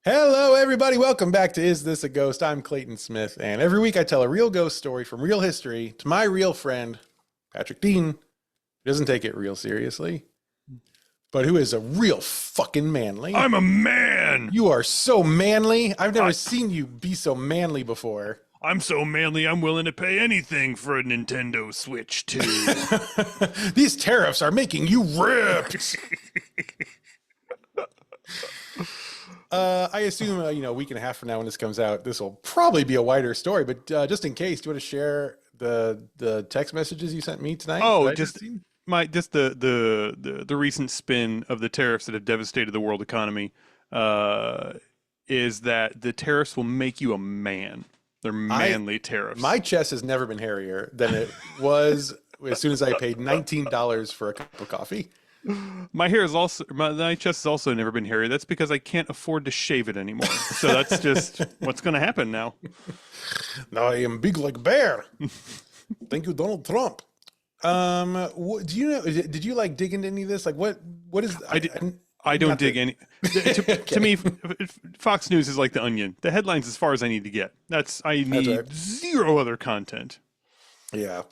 Hello, everybody. Welcome back to Is This a Ghost? I'm Clayton Smith, and every week I tell a real ghost story from real history to my real friend, Patrick Dean, who doesn't take it real seriously, but who is a real fucking manly. I'm a man. You are so manly. I've never I, seen you be so manly before. I'm so manly, I'm willing to pay anything for a Nintendo Switch 2. These tariffs are making you ripped. I assume, a week and a half from now when this comes out, this will probably be a wider story. But just in case, do you want to share the text messages you sent me tonight? Oh, just the recent spin of the tariffs that have devastated the world economy is that the tariffs will make you a man. They're manly tariffs. My chest has never been hairier than it was as soon as I paid $19 for a cup of coffee. My chest has also never been hairy. That's because I can't afford to shave it anymore. So that's just what's going to happen now. Now I am big like a bear. Thank you, Donald Trump. Do you know? Did you like dig into any of this? Like, what is? I don't dig any. To me, Fox News is like the Onion. The headlines, as far as I need to get. I need zero other content. Yeah,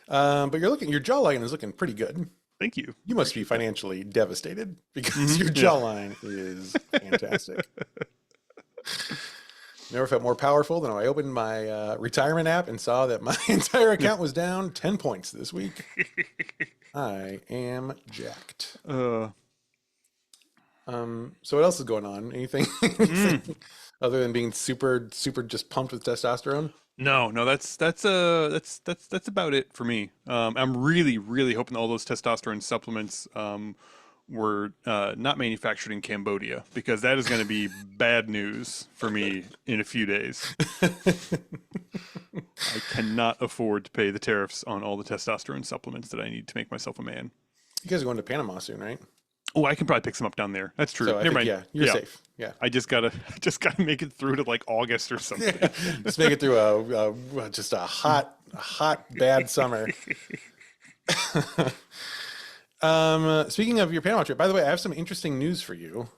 but your jawline is looking pretty good. Thank you. You must be financially devastated because your jawline is fantastic. Never felt more powerful than when I opened my retirement app and saw that my entire account was down 10 points this week. I am jacked. So what else is going on? Anything other than being super just pumped with testosterone? No, that's about it for me. I'm really hoping that all those testosterone supplements were not manufactured in Cambodia, because that is going to be bad news for me in a few days. I cannot afford to pay the tariffs on all the testosterone supplements that I need to make myself a man. You guys are going to Panama soon, right? Oh, I can probably pick some up down there. That's true. So Never mind. Yeah, you're safe. Yeah. I just gotta make it through to like August or something. Just make it through just a hot bad summer. Speaking of your Panama trip, by the way, I have some interesting news for you.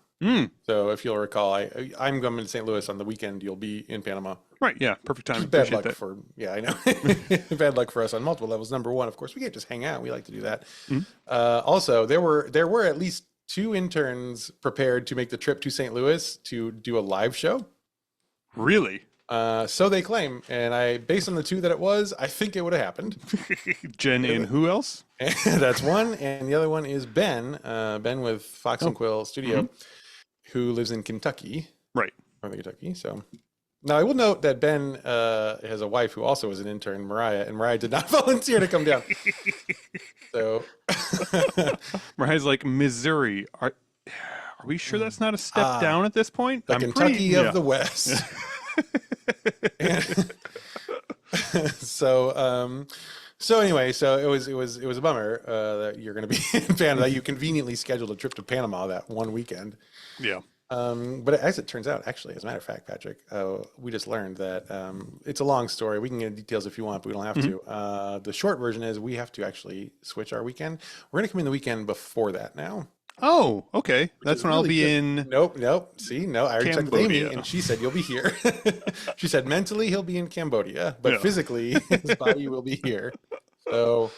So if you'll recall, I'm going to St. Louis on the weekend. You'll be in Panama. Right. Yeah. Perfect time. Bad luck I know. Bad luck for us on multiple levels. Number one, of course, we can't just hang out. We like to do that. Also, there were at least 2 interns prepared to make the trip to St. Louis to do a live show. Really? So they claim, and based on the 2 that it was, I think it would have happened. Jen and who else? That's one, and the other one is Ben. Ben with Fox and Quill Studio, who lives in Kentucky. Right. Northern Kentucky. So now I will note that Ben has a wife who also is an intern, Mariah, and Mariah did not volunteer to come down. So Mariah's like, Missouri. Are we sure that's not a step down at this point? The Kentucky of the West. So anyway, so it was a bummer that you're going to be in Panama. You conveniently scheduled a trip to Panama that one weekend. Yeah. But as it turns out, actually, as a matter of fact, Patrick, we just learned that it's a long story. We can get into details if you want, but we don't have to. The short version is we have to actually switch our weekend. We're going to come in the weekend before that now. Oh, okay. That's when I'll be in. Nope. See, no, I already checked with Amy, Cambodia. and she said you'll be here. She said mentally he'll be in Cambodia, but physically his body will be here. So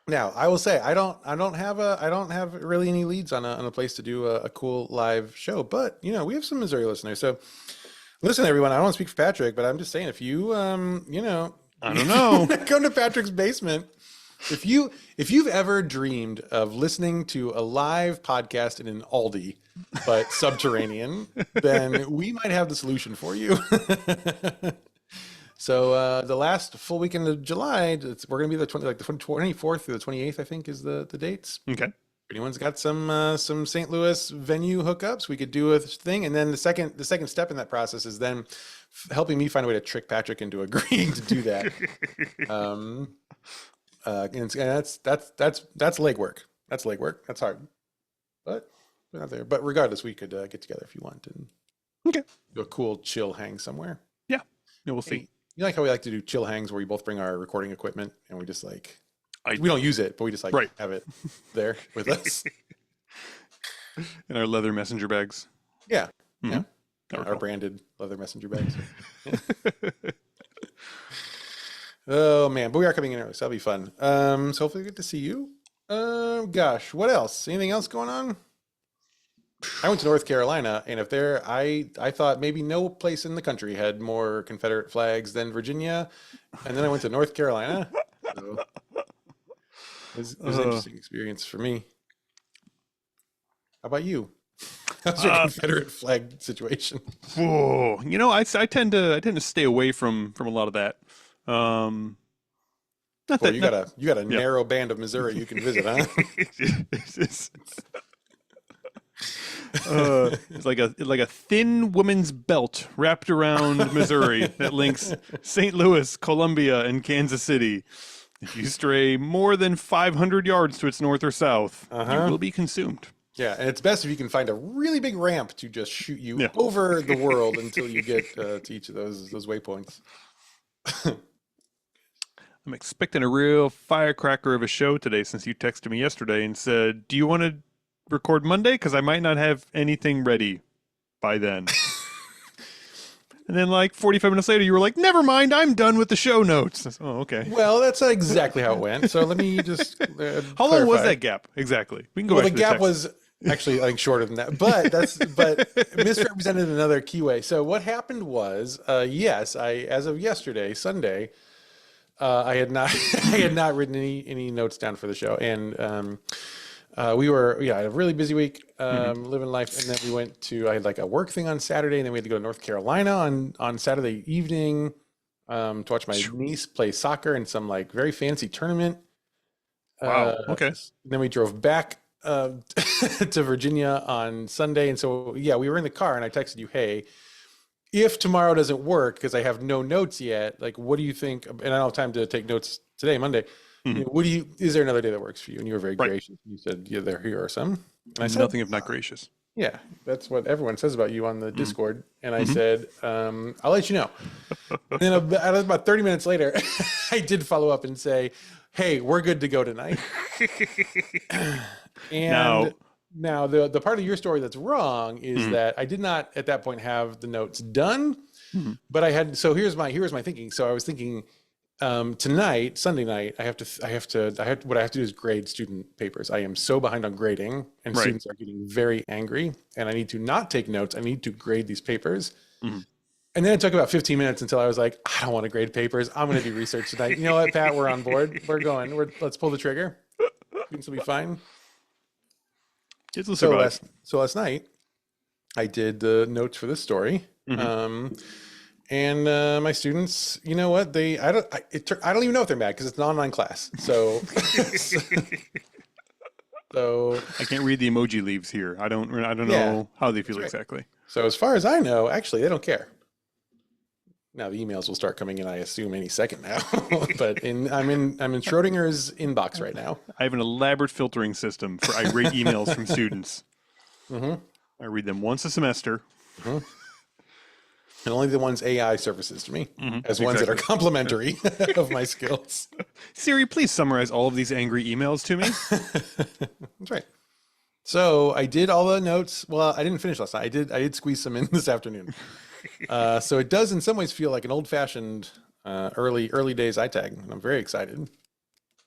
now I will say I don't have really any leads on a place to do a cool live show, but we have some Missouri listeners. So listen, everyone, I don't want to speak for Patrick, but I'm just saying if you I don't know, come to Patrick's basement. If you've ever dreamed of listening to a live podcast in an Aldi, but subterranean, then we might have the solution for you. So the last full weekend of July, we're going to be the 24th through the 28th, I think, is the dates. Okay. If anyone's got some St. Louis venue hookups, we could do a thing. And then the second step in that process is then helping me find a way to trick Patrick into agreeing to do that. And that's legwork. That's legwork. That's hard, but we're not there. But regardless, we could get together if you want and do a cool chill hang somewhere. Yeah, we'll see. You like how we like to do chill hangs where we both bring our recording equipment and we just we don't use it, but we just have it there with us in our leather messenger bags. Yeah. Mm-hmm. Yeah. Our branded leather messenger bags. Oh man, but we are coming in early, so that'll be fun. So hopefully we get to see you. Gosh, what else? Anything else going on? I went to North Carolina, and if there, I thought maybe no place in the country had more Confederate flags than Virginia, and then I went to North Carolina. So it was an interesting experience for me. How about you? How's your Confederate flag situation? Whoa, you know, I tend to stay away from a lot of that. Not Boy, that you got a yeah. narrow band of Missouri you can visit, huh? It's like a thin woman's belt wrapped around Missouri that links St. Louis, Columbia, and Kansas City. If you stray more than 500 yards to its north or south, you will be consumed. Yeah, and it's best if you can find a really big ramp to just shoot you over the world until you get to each of those waypoints. I'm expecting a real firecracker of a show today since you texted me yesterday and said, do you want to record Monday? Because I might not have anything ready by then. And then like 45 minutes later, you were like, never mind, I'm done with the show notes. Said, oh, okay. Well, that's not exactly how it went. So let me just How long was that gap? Exactly. We can go back the to gap text. was actually, I think, shorter than that. But misrepresented another key way. So what happened was, yes, as of yesterday, Sunday, I had not written any notes down for the show, and we were I had a really busy week living life, and then I had like a work thing on Saturday, and then we had to go to North Carolina on Saturday evening to watch my niece play soccer in some like very fancy tournament. Wow. Okay. Then we drove back to Virginia on Sunday, and so we were in the car, and I texted you, hey, if tomorrow doesn't work because I have no notes yet, like, what do you think? And I don't have time to take notes today, Monday. Is there another day that works for you? And you were very gracious. You said, yeah, here are some. And I said, nothing if not gracious. Yeah, that's what everyone says about you on the Discord. And I said, I'll let you know. And then about 30 minutes later, I did follow up and say, hey, we're good to go tonight. And now the part of your story that's wrong is that I did not at that point have the notes done, but I had. So here's my thinking. So I was thinking tonight, Sunday night, what I have to do is grade student papers. I am so behind on grading, and students are getting very angry, and I need to not take notes. I need to grade these papers. And then it took about 15 minutes until I was like, I don't want to grade papers. I'm going to do research tonight. You know what, Pat? We're on board. We're going. Let's pull the trigger. Students will be fine. So last night, I did the notes for this story, and my students, you know what? I don't even know if they're mad because it's an online class. So, so I can't read the emoji leaves here. I don't know how they feel exactly. So as far as I know, actually, they don't care. Now the emails will start coming in, I assume, any second now. But I'm in Schrodinger's inbox right now. I have an elaborate filtering system for irate emails from students. I read them once a semester. And only the ones AI surfaces to me as ones that are complimentary of my skills. Siri, please summarize all of these angry emails to me. That's right. So I did all the notes. Well, I didn't finish last night. I did squeeze some in this afternoon. So it does in some ways feel like an old-fashioned early days iTag, and I'm very excited.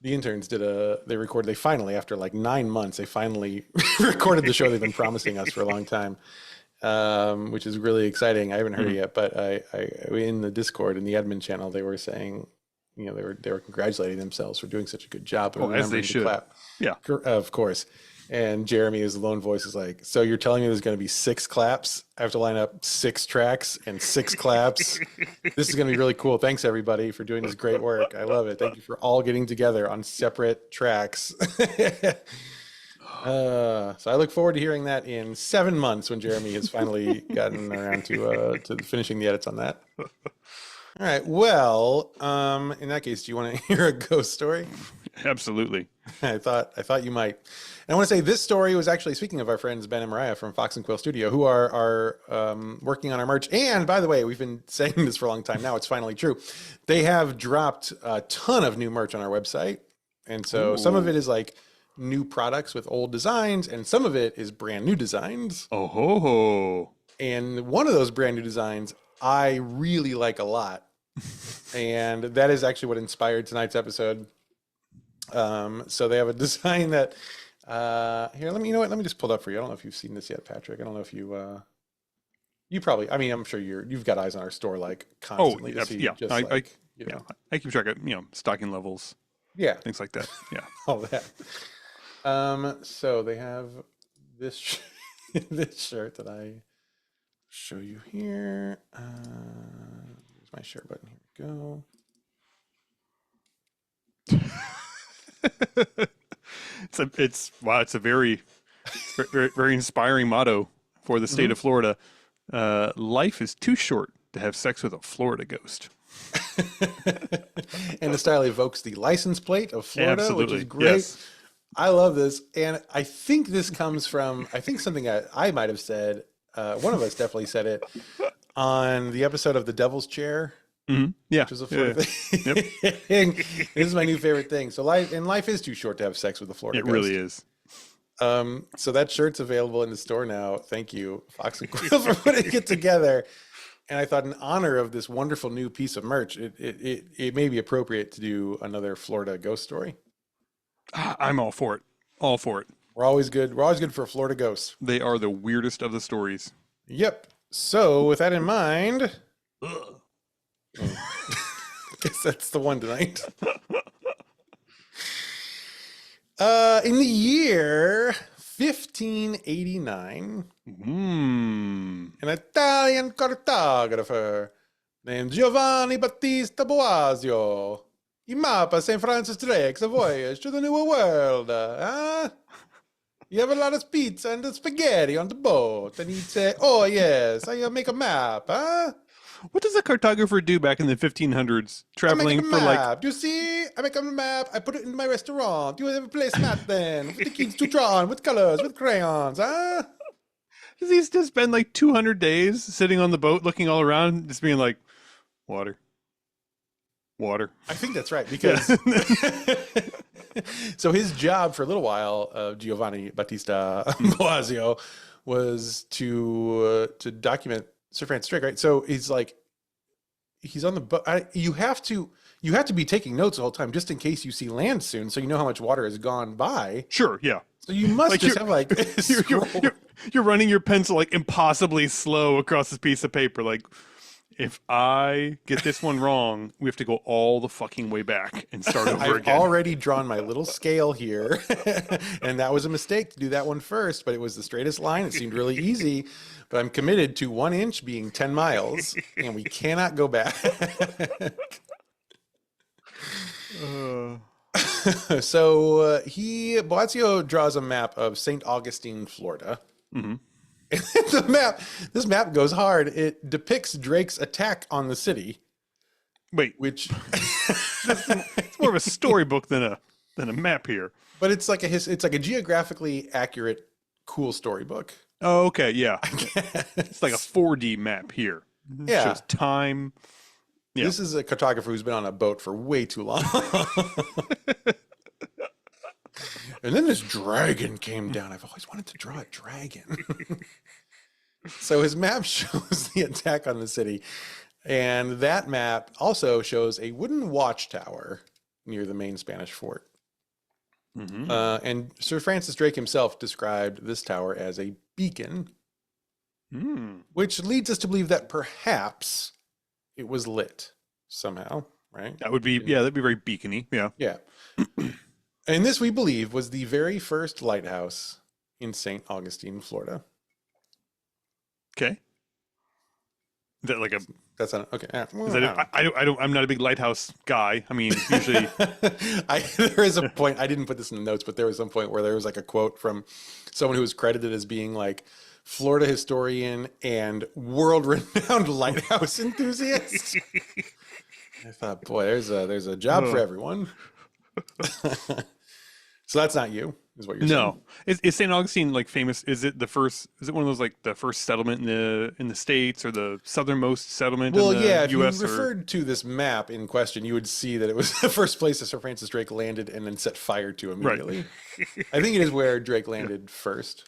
The interns they finally, after like 9 months, they finally recorded the show they've been promising us for a long time, which is really exciting. I haven't heard it yet, but I in the Discord, in the admin channel, they were saying, they were congratulating themselves for doing such a good job. As they should. Clap. Yeah, of course. And Jeremy, as the lone voice, is like, so you're telling me there's going to be 6 claps? I have to line up 6 tracks and 6 claps. This is going to be really cool. Thanks, everybody, for doing this great work. I love it. Thank you for all getting together on separate tracks. So I look forward to hearing that in 7 months when Jeremy has finally gotten around to finishing the edits on that. All right. Well, in that case, do you want to hear a ghost story? Absolutely. I thought you might. And I want to say this story was actually, speaking of our friends Ben and Mariah from Fox and Quill Studio, who are working on our merch. And by the way, we've been saying this for a long time now. It's finally true. They have dropped a ton of new merch on our website. And so some of it is like, new products with old designs, and some of it is brand new designs. Oh ho ho. And one of those brand new designs I really like a lot. And that is actually what inspired tonight's episode. So they have a design that here, you know what? Let me just pull it up for you. I don't know if you've seen this yet, Patrick. I don't know if you probably, I mean, I'm sure you've got eyes on our store like constantly to see. Yeah. Just I keep track of, stocking levels. Yeah. Things like that. Yeah. All that. So they have this this shirt that I show you here. Here's my shirt button. Here we go. It's a very, very, very inspiring motto for the state of Florida. Life is too short to have sex with a Florida ghost. And the style evokes the license plate of Florida, Absolutely. which is great. Yes. I love this. And I think this comes from, I think something I might have said, one of us definitely said it on the episode of The Devil's Chair. Mm-hmm. Yeah. Which is a Florida thing. Yep. This is my new favorite thing. So life is too short to have sex with a Florida ghost. It really is. So that shirt's available in the store now. Thank you, Fox and Quill, for putting it together. And I thought, in honor of this wonderful new piece of merch, it may be appropriate to do another Florida ghost story. I'm all for it. All for it. We're always good. We're always good for Florida ghosts. They are the weirdest of the stories. Yep. So with that in mind, guess that's the one tonight. In the year 1589, an Italian cartographer named Giovanni Battista Boasio, he mapped St. Francis Drake's voyage to the New World. You have a lot of pizza and spaghetti on the boat, and he'd say, "Oh yes, I make a map, huh?" What does a cartographer do back in the 1500s, traveling for like? Do you see? I make a map. I put it in my restaurant. Do you have a placemat then? For the kids to draw on with colors, with crayons, huh? Does he just spend like 200 days sitting on the boat, looking all around, just being like, water? I think that's right, because so his job for a little while, Giovanni Battista Boasio, was to document Sir Francis Drake, right? So he's on the boat. You have to be taking notes the whole time, just in case you see land soon, so you know how much water has gone by. Sure, yeah. So you must just have like you're running your pencil like impossibly slow across this piece of paper. Like, if I get this one wrong, we have to go all the fucking way back and start over again. I've already drawn my little scale here, and that was a mistake to do that one first, but it was the straightest line. It seemed really easy, but I'm committed to 1 inch being 10 miles, and we cannot go back. So Boazio draws a map of St. Augustine, Florida. Mm-hmm. This map goes hard. It depicts Drake's attack on the city. Wait, which it's more of a storybook than a map here. But it's like a geographically accurate, cool storybook. Oh, okay, yeah. It's like a 4D map here. Yeah, it shows time. Yeah. This is a cartographer who's been on a boat for way too long. And then this dragon came down. I've always wanted to draw a dragon. So his map shows the attack on the city. And that map also shows a wooden watchtower near the main Spanish fort. Mm-hmm. And Sir Francis Drake himself described this tower as a beacon, which leads us to believe that perhaps it was lit somehow, right? That'd be very beacony. Yeah. Yeah. And this, we believe, was the very first lighthouse in St. Augustine, Florida. Okay. Is that like a... That's not... Okay. I'm not a big lighthouse guy. I mean, usually... There is a point, I didn't put this in the notes, but there was some point where there was like a quote from someone who was credited as being like Florida historian and world-renowned lighthouse enthusiast. I thought, boy, there's a job for everyone. So that's not you, is what you're No, saying. is St. Augustine like famous? Is it the first? Is it one of those like the first settlement in the states, or the southernmost settlement in Well, the yeah, if you U.S. or referred to this map in question, you would see that it was the first place that Sir Francis Drake landed and then set fire to right? immediately. I think it is where Drake landed first.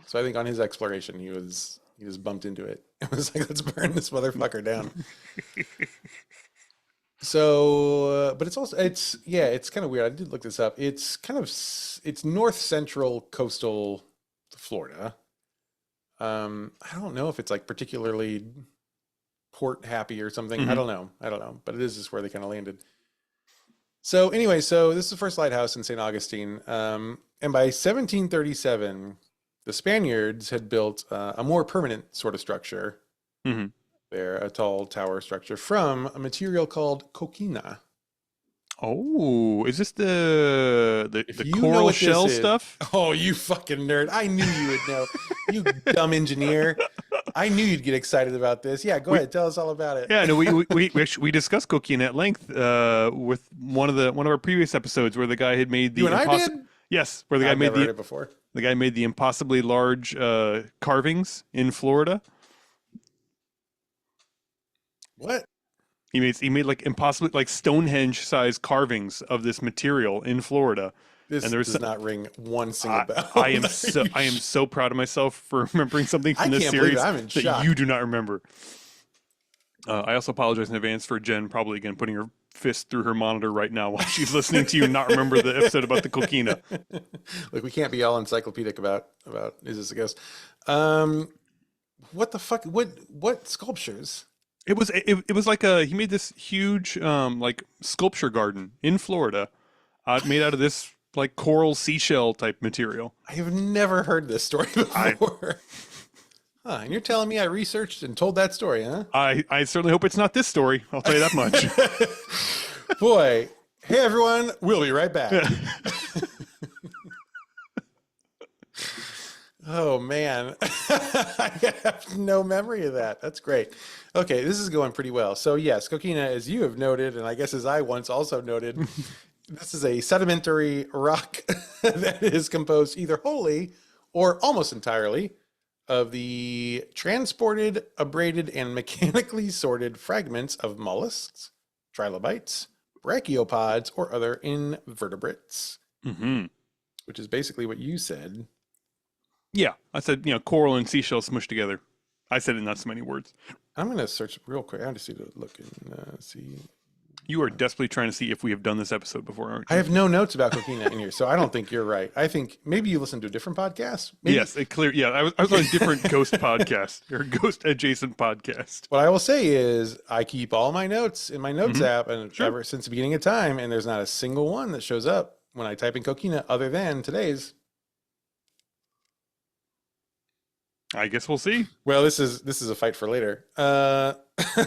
So I think on his exploration, he just bumped into it. It was like, let's burn this motherfucker down. So, but it's also it's kind of weird. I did look this up. It's north central coastal Florida. I don't know if it's like particularly port happy or something. I Hmm. don't know. I don't know. But it is just where they kind of landed. So anyway, so this is the first lighthouse in St. Augustine. And by 1737, the Spaniards had built a more permanent sort of structure Hmm. there, a tall tower structure from a material called coquina. Oh, is this the If the you know coral what this shell is, stuff? oh, you fucking nerd. I knew you would know. You dumb engineer. I knew you'd get excited about this. Yeah, go We, ahead. Tell us all about it. yeah, no, we discussed cocaine at length with one of our previous episodes where the guy had made You the and I did? yes, where the guy I've made never heard it before. the guy made the impossibly large carvings in Florida. What? He made like impossibly like Stonehenge sized carvings of this material in Florida. This And there's does not ring one single I, bell. I am so proud of myself for remembering something I from this can't believe it. series I'm in that shock. you do not remember. I also apologize in advance for Jen probably again putting her fist through her monitor right now while she's listening to you not remember the episode about the coquina. Look, we can't be all encyclopedic about is this a ghost? What the fuck? What sculptures? It was like he made this huge like sculpture garden in Florida, made out of this like coral seashell type material. I have never heard this story before. Huh, and you're telling me I researched and told that story, huh? I certainly hope it's not this story. I'll tell you that much. Boy, hey everyone, we'll be right back. Oh man, I have no memory of that. That's great. Okay, this is going pretty well. So yes, coquina, as you have noted, and I guess as I once also noted, this is a sedimentary rock that is composed either wholly or almost entirely of the transported, abraded, and mechanically sorted fragments of mollusks, trilobites, brachiopods, or other invertebrates, Hmm. which is basically what you said. Yeah, I said coral and seashell smushed together. I said it in not so many words. I'm going to search real quick. I just need to look and see. You are desperately trying to see if we have done this episode before, aren't I you? have no notes about coquina in here, so I don't think you're right. I think maybe you listened to a different podcast. Maybe. Yes, it clear. Yeah, I was on a different ghost podcast or ghost adjacent podcast. What I will say is I keep all my notes in my notes app and Sure. ever since the beginning of time, and there's not a single one that shows up when I type in coquina other than today's. I guess we'll see. Well, this is a fight for later. All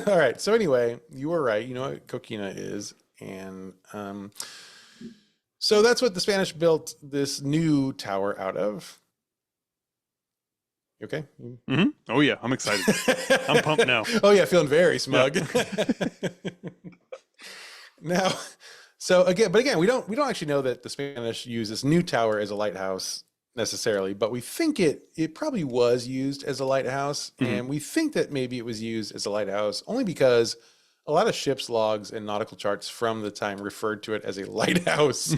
right. So anyway, you were right. You know what coquina is, and so that's what the Spanish built this new tower out of. You okay? Hmm. Oh yeah, I'm excited. I'm pumped now. Oh yeah, feeling very smug. Now, so again, we don't actually know that the Spanish use this new tower as a lighthouse necessarily, but we think it probably was used as a lighthouse, and we think that maybe it was used as a lighthouse only because a lot of ships' logs and nautical charts from the time referred to it as a lighthouse.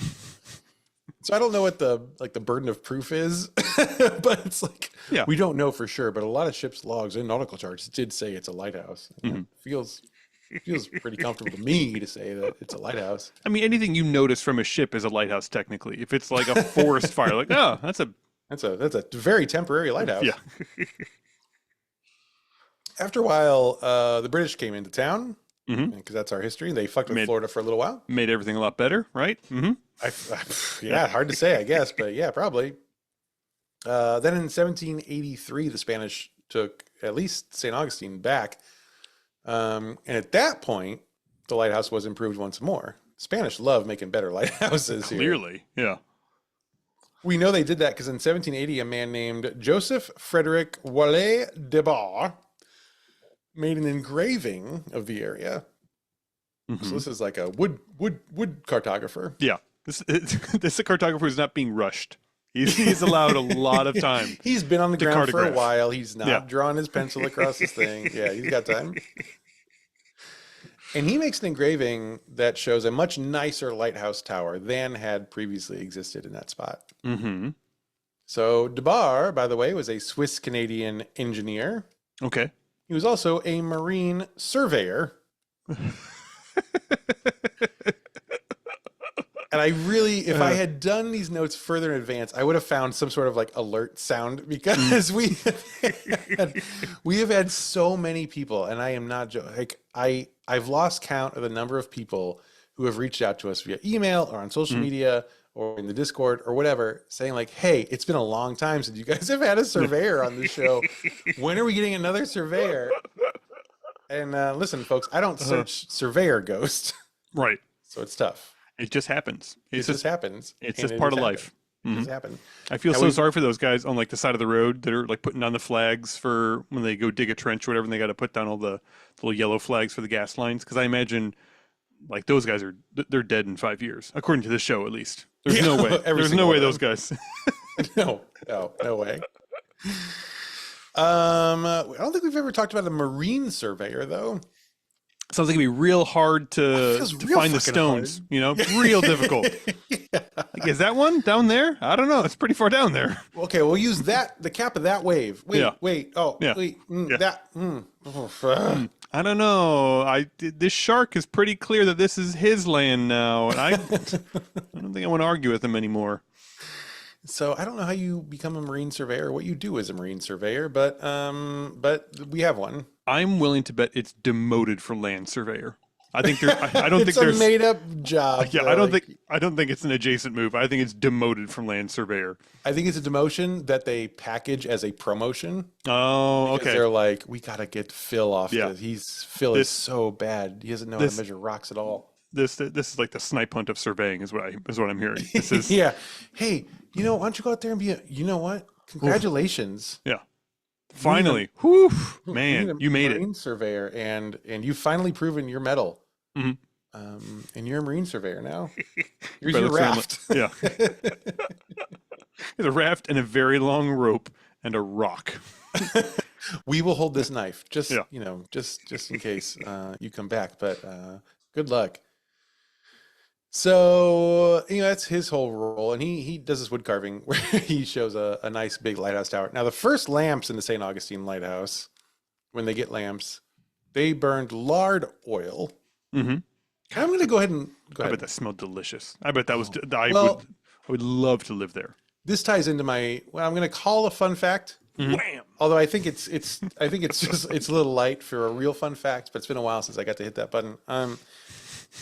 So I don't know what the burden of proof is, but it's like Yeah. we don't know for sure. But a lot of ships' logs and nautical charts did say it's a lighthouse. It feels pretty comfortable to me to say that it's a lighthouse. I mean, anything you notice from a ship is a lighthouse technically. If it's like a forest fire, like that's a That's a very temporary lighthouse. yeah. After a while, the British came into town Mhm. because that's our history. They fucked with Made- Florida for a little while. Made everything a lot better, right? Mm-hmm. Yeah, hard to say, I guess, but yeah, probably. Then in 1783, the Spanish took at least St. Augustine back. And at that point, the lighthouse was improved once more. Spanish love making better lighthouses here. Clearly, yeah. We know they did that because in 1780, a man named Joseph Frederick Wallet de Bar made an engraving of the area. Mhm. So this is like a wood cartographer. Yeah. This cartographer is not being rushed. He's allowed a lot of time. He's been on the ground for a cartograph. while. He's not drawn his pencil across this thing. Yeah, he's got time. And he makes an engraving that shows a much nicer lighthouse tower than had previously existed in that spot. Mm-hmm. So DeBar, by the way, was a Swiss-Canadian engineer. Okay. He was also a marine surveyor. And I really, if I had done these notes further in advance, I would have found some sort of like alert sound, because we have had so many people, and I am not joking. Like I've lost count of the number of people who have reached out to us via email or on social media or in the Discord or whatever, saying like, "Hey, it's been a long time since you guys have had a surveyor on the show. When are we getting another surveyor?" And listen, folks, I don't search surveyor ghost, Right. so it's tough. It just happens. It just happens. It's just part of life. It just happened. I feel so sorry for those guys on like the side of the road that are like putting down the flags for when they go dig a trench or whatever, and they got to put down all the little yellow flags for the gas lines. Because I imagine like those guys they're dead in 5 years, according to this show at least. There's no way. There's no way those guys. No way. I don't think we've ever talked about a marine surveyor though. Sounds like it'd be real hard to find the stones, hard. You know, real difficult. Like, is that one down there? I don't know. It's pretty far down there. Okay, we'll use the cap of that wave. Wait. Oh, yeah. Wait. I don't know. This shark is pretty clear that this is his land now, and I don't think I want to argue with him anymore. So I don't know how you become a marine surveyor, what you do as a marine surveyor, but we have one. I'm willing to bet it's demoted for land surveyor. I think I don't think there's a made up job. Yeah, I don't think it's an adjacent move. I think it's demoted from land surveyor. I think it's a demotion that they package as a promotion. Oh, okay. They're like, we gotta get Phil off. Yeah, Phil is so bad. He doesn't know how to measure rocks at all. This is like the snipe hunt of surveying is what I'm hearing. This is yeah. Hey, why don't you go out there and be you know what? Congratulations. Yeah. Finally. Whew, man, you made it. Marine surveyor, and you've finally proven your mettle. Mm-hmm. And you're a marine surveyor now. Here's your raft. Yeah. There's a raft and a very long rope and a rock. We will hold this knife just in case you come back, but good luck. So, that's his whole role. And he does this wood carving where he shows a nice big lighthouse tower. Now, the first lamps in the St. Augustine Lighthouse, when they get lamps, they burned lard oil. Mm-hmm. I'm going to go ahead and I bet that smelled delicious. I bet that was, I would love to live there. This ties into I'm going to call a fun fact. Mm-hmm. Wham! Although I think it's a little light for a real fun fact, but it's been a while since I got to hit that button.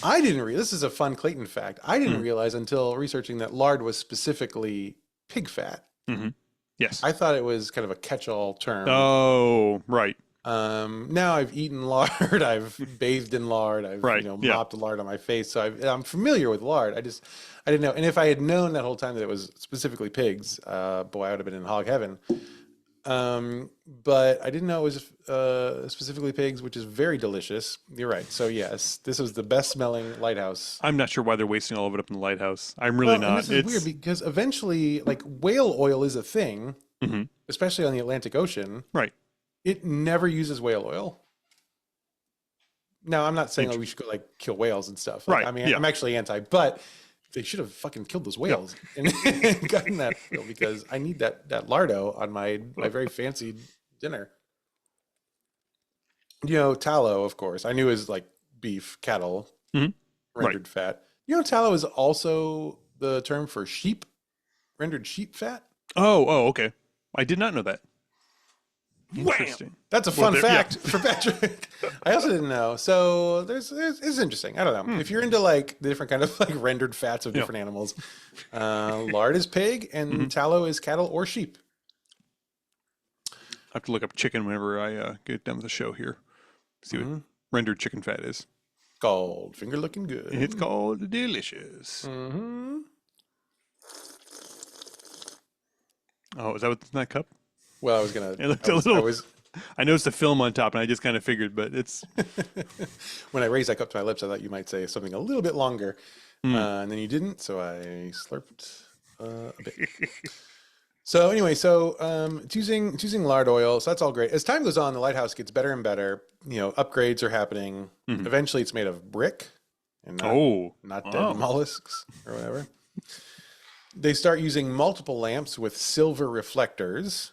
I didn't this is a fun Clayton fact. I didn't realize until researching that lard was specifically pig fat. Mm-hmm. Yes. I thought it was kind of a catch-all term. Oh, right. Now I've eaten lard. I've bathed in lard. I've mopped lard on my face. So I'm familiar with lard. I didn't know. And if I had known that whole time that it was specifically pigs, boy, I would have been in hog heaven. But I didn't know it was specifically pigs, which is very delicious. You're right. So yes, this was the best smelling lighthouse. I'm not sure why they're wasting all of it up in the lighthouse. I'm really not. This is weird because eventually, like, whale oil is a thing, especially on the Atlantic Ocean. Right. It never uses whale oil. Now, I'm not saying we should go like kill whales and stuff. Like, right. I mean, I'm actually anti, but they should have fucking killed those whales and gotten that oil because I need that lardo on my very fancy dinner. Tallow, of course. I knew it was like beef, cattle, rendered fat. Tallow is also the term for sheep, rendered sheep fat. Oh, okay. I did not know that. Interesting. Wham! That's a fun fact for Patrick. I also didn't know. So it's interesting. I don't know. If you're into like the different kind of like rendered fats of different animals, lard is pig and tallow is cattle or sheep. I have to look up chicken whenever I get done with the show here. See what rendered chicken fat is. Called finger looking good. It's called delicious. Mm-hmm. Oh, is that what's in that cup? Well, I was gonna. It looked a little. I noticed a film on top, and I just kind of figured, but it's. When I raised that cup to my lips, I thought you might say something a little bit longer. And then you didn't, so I slurped a bit. So anyway, choosing lard oil, so that's all great. As time goes on, the lighthouse gets better and better. You know, upgrades are happening. Eventually, it's made of brick and not dead mollusks or whatever. They start using multiple lamps with silver reflectors.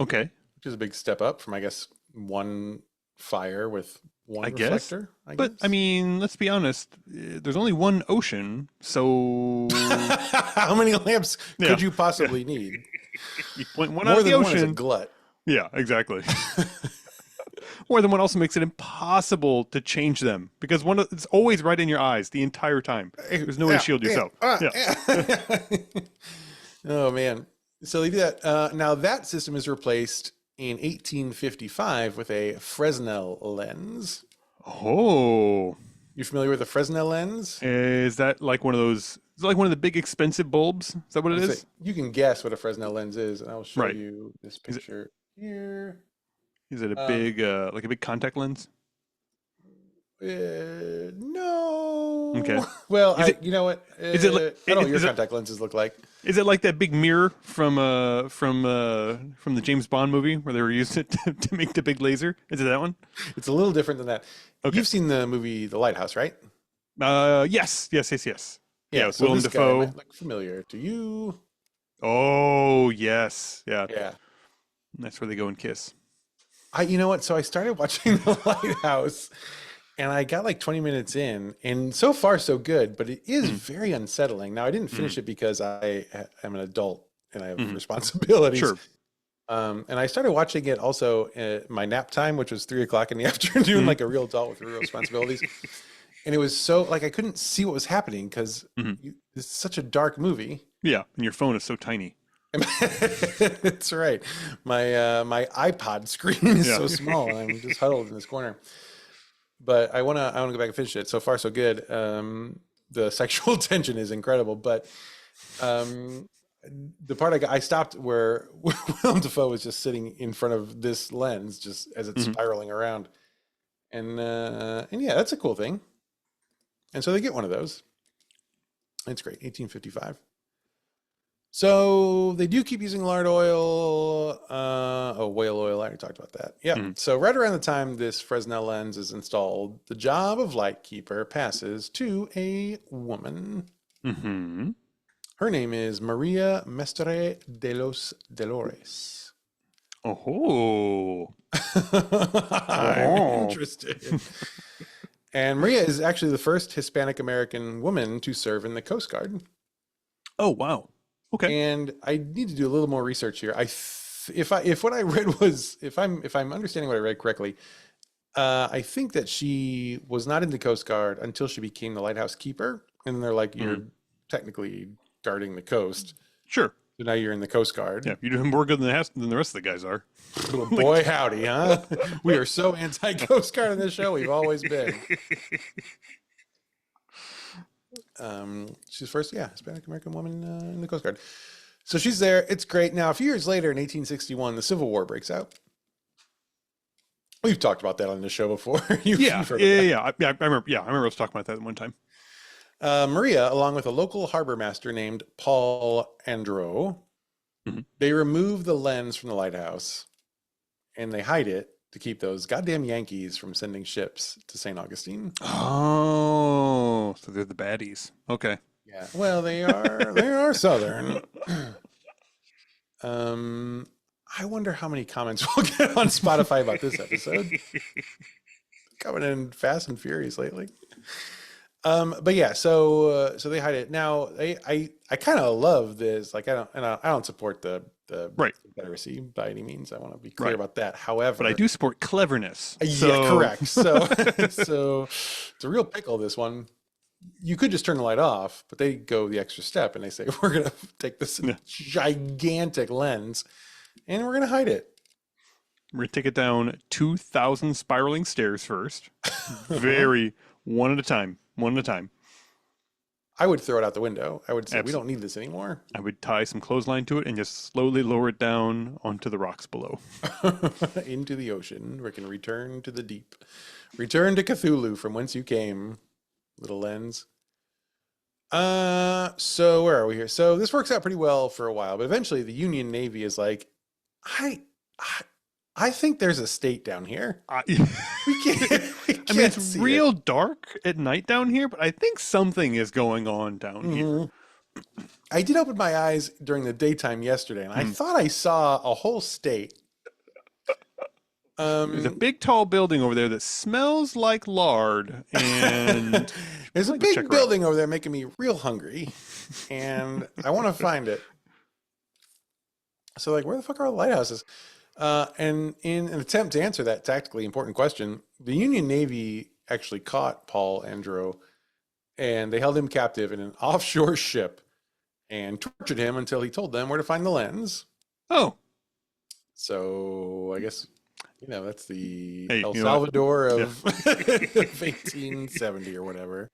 Okay. Which is a big step up from, I guess, one fire with one reflector. I guess. I mean, let's be honest. There's only one ocean, so how many lamps could you possibly need? You point one More out of than the one ocean. is a glut. Yeah, exactly. More than one also makes it impossible to change them because it's always right in your eyes the entire time. There's no way to shield yourself. Oh man! So they do that. Now that system is replaced in 1855 with a Fresnel lens. Oh, you familiar with a Fresnel lens? Is that like one of those? Is it like one of the big expensive bulbs? Is that what it is? You can guess what a Fresnel lens is, and I'll show you this picture here. Is it a big, like a big contact lens? No. Okay. Well, you know what? Is it? I don't know what your contact lenses look like. Is it like that big mirror from the James Bond movie where they were using it to make the big laser? Is it that one? It's a little different than that. Okay. You've seen the movie The Lighthouse, right? Yes. Yeah, so Willem Dafoe. Might look familiar to you. Oh yes, yeah. That's where they go and kiss. You know what? So I started watching The Lighthouse, and I got like 20 minutes in, and so far so good, but it is very unsettling. Now I didn't finish it because I am an adult and I have responsibilities. Sure. And I started watching it also at my nap time, which was 3 o'clock in the afternoon, like a real adult with real responsibilities. And it was so like I couldn't see what was happening because it's such a dark movie. Yeah, and your phone is so tiny. That's right. My iPod screen is so small, and I'm just huddled in this corner. But I wanna go back and finish it. So far, so good. The sexual tension is incredible, but the part I stopped where Willem Dafoe was just sitting in front of this lens, just as it's spiraling around, and yeah, that's a cool thing. And so they get one of those. It's great. 1855. So they do keep using lard oil. Whale oil. I already talked about that. Yeah. So right around the time this Fresnel lens is installed, the job of lightkeeper passes to a woman. Her name is Maria Mestre de los Dolores. Oh. I'm interested. And Maria is actually the first Hispanic American woman to serve in the Coast Guard. Oh, wow. Okay. And I need to do a little more research here. If what I read was, if I'm understanding what I read correctly, I think that she was not in the Coast Guard until she became the lighthouse keeper. And they're like, you're technically guarding the coast. Sure. So now you're in the Coast Guard. Yeah, you're doing more good than the rest of the guys are. Well, boy, howdy, huh? We are so anti-Coast Guard on this show. We've always been. She's first, Hispanic American woman in the Coast Guard. So she's there. It's great. Now, a few years later, in 1861, the Civil War breaks out. We've talked about that on this show before. I remember us talking about that one time. Maria, along with a local harbor master named Paul Andro, they remove the lens from the lighthouse and they hide it to keep those goddamn Yankees from sending ships to St. Augustine. Oh, so they're the baddies. Okay. Yeah. Well, they are Southern. I wonder how many comments we'll get on Spotify about this episode. Coming in fast and furious lately. But yeah, so they hide it. Now, I kind of love this. Like, I don't support the Confederacy by any means. I want to be clear about that. However, but I do support cleverness. Yeah, correct. So it's a real pickle, this one. You could just turn the light off, but they go the extra step and they say, we're going to take this gigantic lens and we're going to hide it. We're going to take it down 2,000 spiraling stairs first. Very one at a time. I would throw it out the window. I would say, we don't need this anymore. I would tie some clothesline to it and just slowly lower it down onto the rocks below. Into the ocean. We can return to the deep. Return to Cthulhu from whence you came, little lens. So where are we here? So this works out pretty well for a while, but eventually the Union Navy is like, I, I, I think there's a state down here. I, We can't, we I mean, can't it's see real dark at night down here, but I think something is going on down it. here. I did open my eyes during the daytime yesterday, and I thought I saw a whole state. There's a big tall building over there that smells like lard, and There's a I'd like to check big her out. building over there making me real hungry, and I want to find it. So, like, where the fuck are all the lighthouses? And in an attempt to answer that tactically important question, the Union Navy actually caught Paul Andro, and they held him captive in an offshore ship and tortured him until he told them where to find the lens. Oh, So, I guess, that's the Hey, El you know what? Salvador of 1870 or whatever.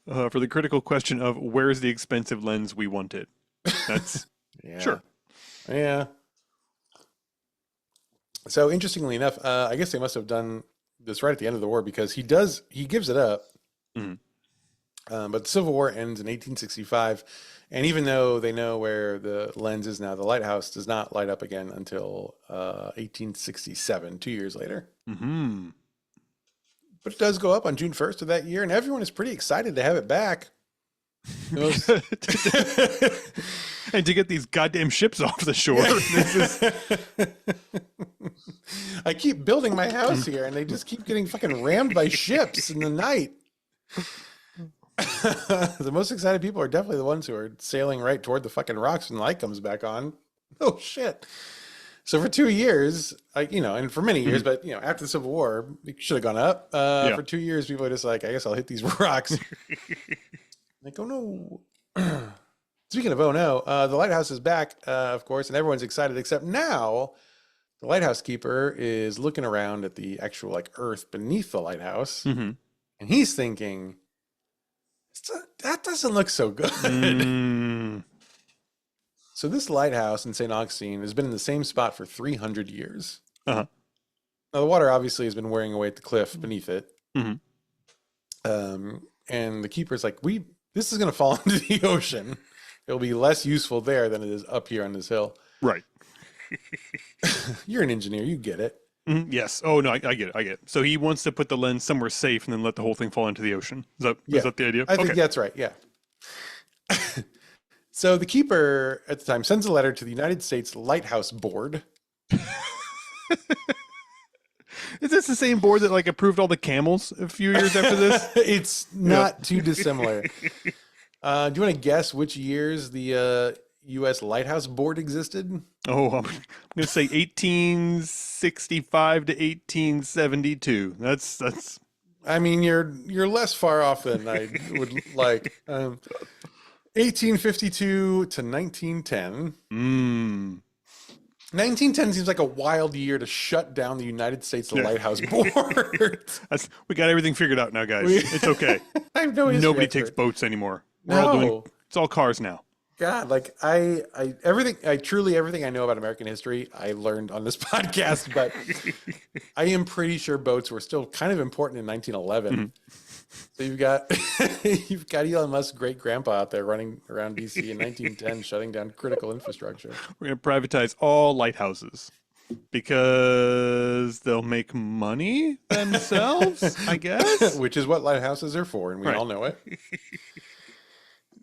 for the critical question of where's the expensive lens we wanted. That's Yeah. sure. Yeah. So interestingly enough, I guess they must have done this right at the end of the war because he gives it up. Mhm. But the Civil War ends in 1865, and even though they know where the lens is now, the lighthouse does not light up again until 1867, 2 years later. Hmm. But it does go up on June 1st of that year, and everyone is pretty excited to have it back. Those- And to get these goddamn ships off the shore. This is, I keep building my house here, and they just keep getting fucking rammed by ships in the night. The most excited people are definitely the ones who are sailing right toward the fucking rocks when the light comes back on. Oh shit! So for 2 years, and for many years, but after the Civil War, it should have gone up. Yeah. For 2 years, people are just like, I guess I'll hit these rocks. Like, oh no. Speaking of oh no, the lighthouse is back, of course, and everyone's excited except now. The lighthouse keeper is looking around at the actual earth beneath the lighthouse, Mhm. and he's thinking, that doesn't look so good. Mm. So this lighthouse in St. Augustine has been in the same spot for 300 years. Uh-huh. Now the water obviously has been wearing away at the cliff beneath it. Mhm. And the keeper's like, this is going to fall into the ocean. It'll be less useful there than it is up here on this hill. Right. You're an engineer, you get it. Mhm. Yes. Oh no, I get it. I get it. So he wants to put the lens somewhere safe and then let the whole thing fall into the ocean. Is that the idea? I think that's right. Yeah. So the keeper at the time sends a letter to the United States Lighthouse Board. Is this the same board that approved all the camels a few years after this? It's not too dissimilar. Do you want to guess which years the U.S. Lighthouse Board existed? Oh, I'm going to say 1865 to 1872. That's I mean, you're less far off than I would like. 1852 to 1910. 1910 seems like a wild year to shut down the United States Lighthouse Board. we got everything figured out now, guys. It's okay. I have no history Nobody expert. takes boats anymore. We're all doing. No. It's all cars now. God, everything I know about American history, I learned on this podcast, but I am pretty sure boats were still kind of important in 1911. So you've got Elon Musk's great grandpa out there running around DC in 1910, shutting down critical infrastructure. We're going to privatize all lighthouses because they'll make money themselves, I guess. Which is what lighthouses are for, and we Right. all know it.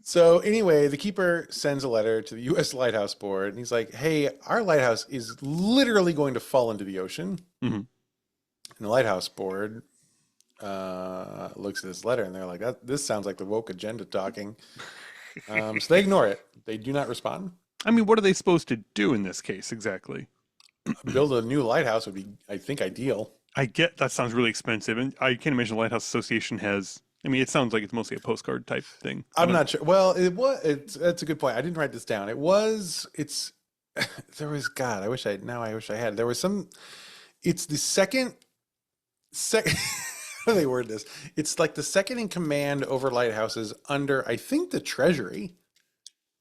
So anyway, the keeper sends a letter to the U.S. Lighthouse Board, and he's like, hey, our lighthouse is literally going to fall into the ocean. Mhm. And the Lighthouse Board looks at this letter, and they're like, this sounds like the woke agenda talking. So they ignore it. They do not respond. I mean, what are they supposed to do in this case exactly? Build a new lighthouse would be, I think, ideal. I get that sounds really expensive, and I can't imagine the Lighthouse Association has. I mean, it sounds like it's mostly a postcard type thing. I'm not sure. Well, that's a good point. I didn't write this down. There was, God, I wish I had. There was some, it's the second, how do they word this? It's like the second in command over lighthouses under, I think, the Treasury.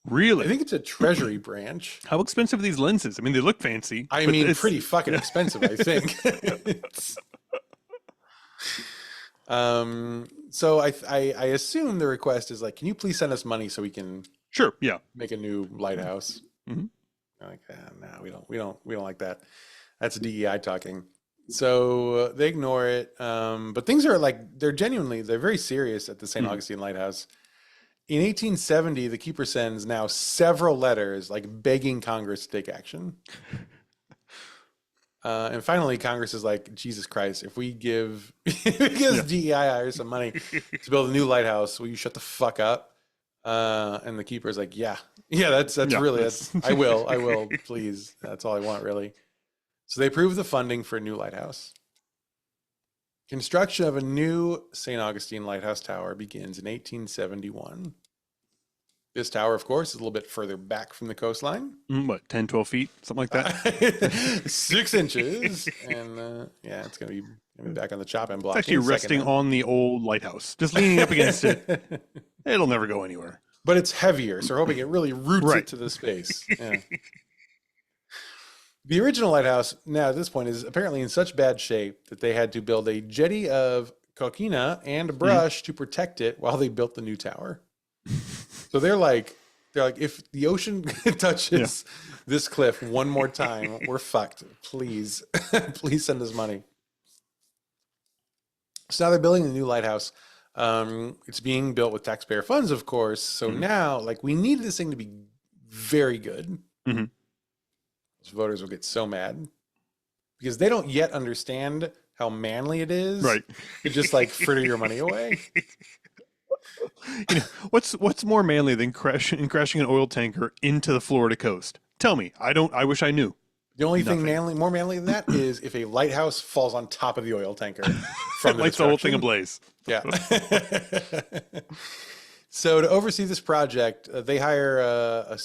Really? I think it's a Treasury branch. How expensive are these lenses? I mean, they look fancy. I but mean, it's- pretty fucking expensive, I think. So I assume the request is like, can you please send us money so we can Sure. Yeah. make a new lighthouse? Mhm. I'm like, no, we don't like that. That's DEI talking. So they ignore it. But things are like they're very serious at the St. Augustine Lighthouse. In 1870, the keeper sends now several letters like begging Congress to take action. And finally, Congress is like, Jesus Christ, if we give DEI some money to build a new lighthouse, will you shut the fuck up? And the keeper is like, yeah, that's I will, please. That's all I want, really. So they approve the funding for a new lighthouse. Construction of a new St. Augustine Lighthouse Tower begins in 1871. This tower, of course, is a little bit further back from the coastline. What, 10, 12 feet? Something like that? 6 inches. And it's going to be back on the chopping block. It's actually resting on the old lighthouse, just leaning up against it. It'll never go anywhere. But it's heavier, so we're hoping it really roots it to the space. Yeah. The original lighthouse, now at this point, is apparently in such bad shape that they had to build a jetty of coquina and brush to protect it while they built the new tower. So they're like, if the ocean touches this cliff one more time, we're fucked. Please, please send us money. So now they're building the new lighthouse. It's being built with taxpayer funds, of course. So now, like, we need this thing to be very good. Mm-hmm. Voters will get so mad because they don't yet understand how manly it is to just like fritter your money away. You know, what's more manly than crashing an oil tanker into the Florida coast? Tell me. I wish I knew. The only thing more manly than that is if a lighthouse falls on top of the oil tanker from lights the whole thing ablaze. Yeah. So to oversee this project, they hire a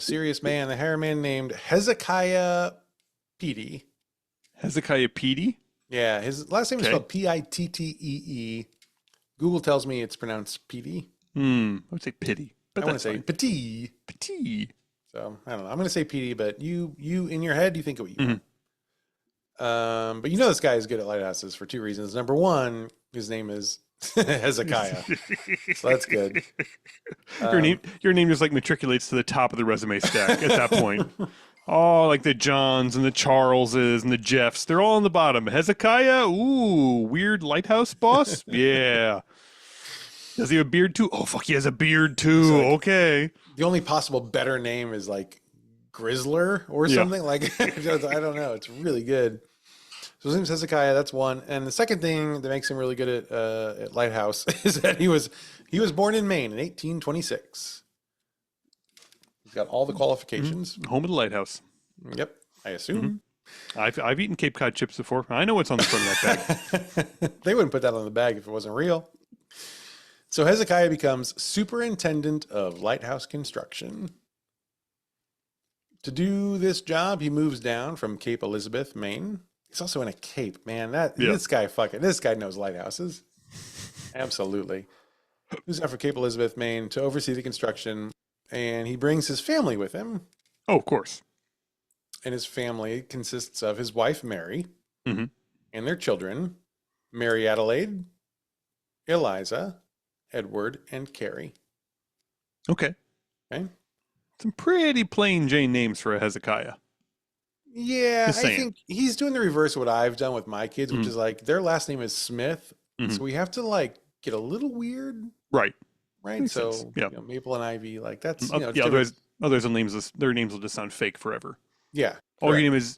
serious man. They hire a man named Hezekiah Peatee. Hezekiah Peatee? Yeah, his last name is spelled Pittee. Google tells me it's pronounced Peatee. I would say pity, but I want to say Peatee. Peatee. So I don't know. I'm going to say Peatee, but you in your head, you think what you want. But you know this guy is good at lighthouses for 2 reasons. Number one, his name is Hezekiah. So that's good. Your name just like matriculates to the top of the resume stack at that point. Oh, like the Johns and the Charleses and the Jeffs. They're all on the bottom. Hezekiah? Ooh, weird lighthouse boss? Yeah. Does he have a beard too? Oh, fuck, he has a beard too. Like, okay. The only possible better name is like Grizzler or something. Like, I don't know. It's really good. So his name's Hezekiah. That's one. And the second thing that makes him really good at Lighthouse is that he was born in Maine in 1826. He's got all the qualifications. Home of the lighthouse. Yep, I assume. I've eaten Cape Cod chips before. I know what's on the front of that bag. They wouldn't put that on the bag if it wasn't real. So Hezekiah becomes superintendent of lighthouse construction. To do this job, he moves down from Cape Elizabeth, Maine. He's also in a cape, man. This guy knows lighthouses. Absolutely. Moves down from Cape Elizabeth, Maine to oversee the construction, and he brings his family with him. Oh, of course. And his family consists of his wife, Mary, and their children, Mary Adelaide, Eliza, Edward, and Carrie. Okay. Some pretty plain Jane names for a Hezekiah. Yeah, I think he's doing the reverse of what I've done with my kids, which is like their last name is Smith, so we have to like get a little weird, right? Makes sense. Maple and Ivy, like that's otherwise their names will just sound fake forever. Yeah, or your name is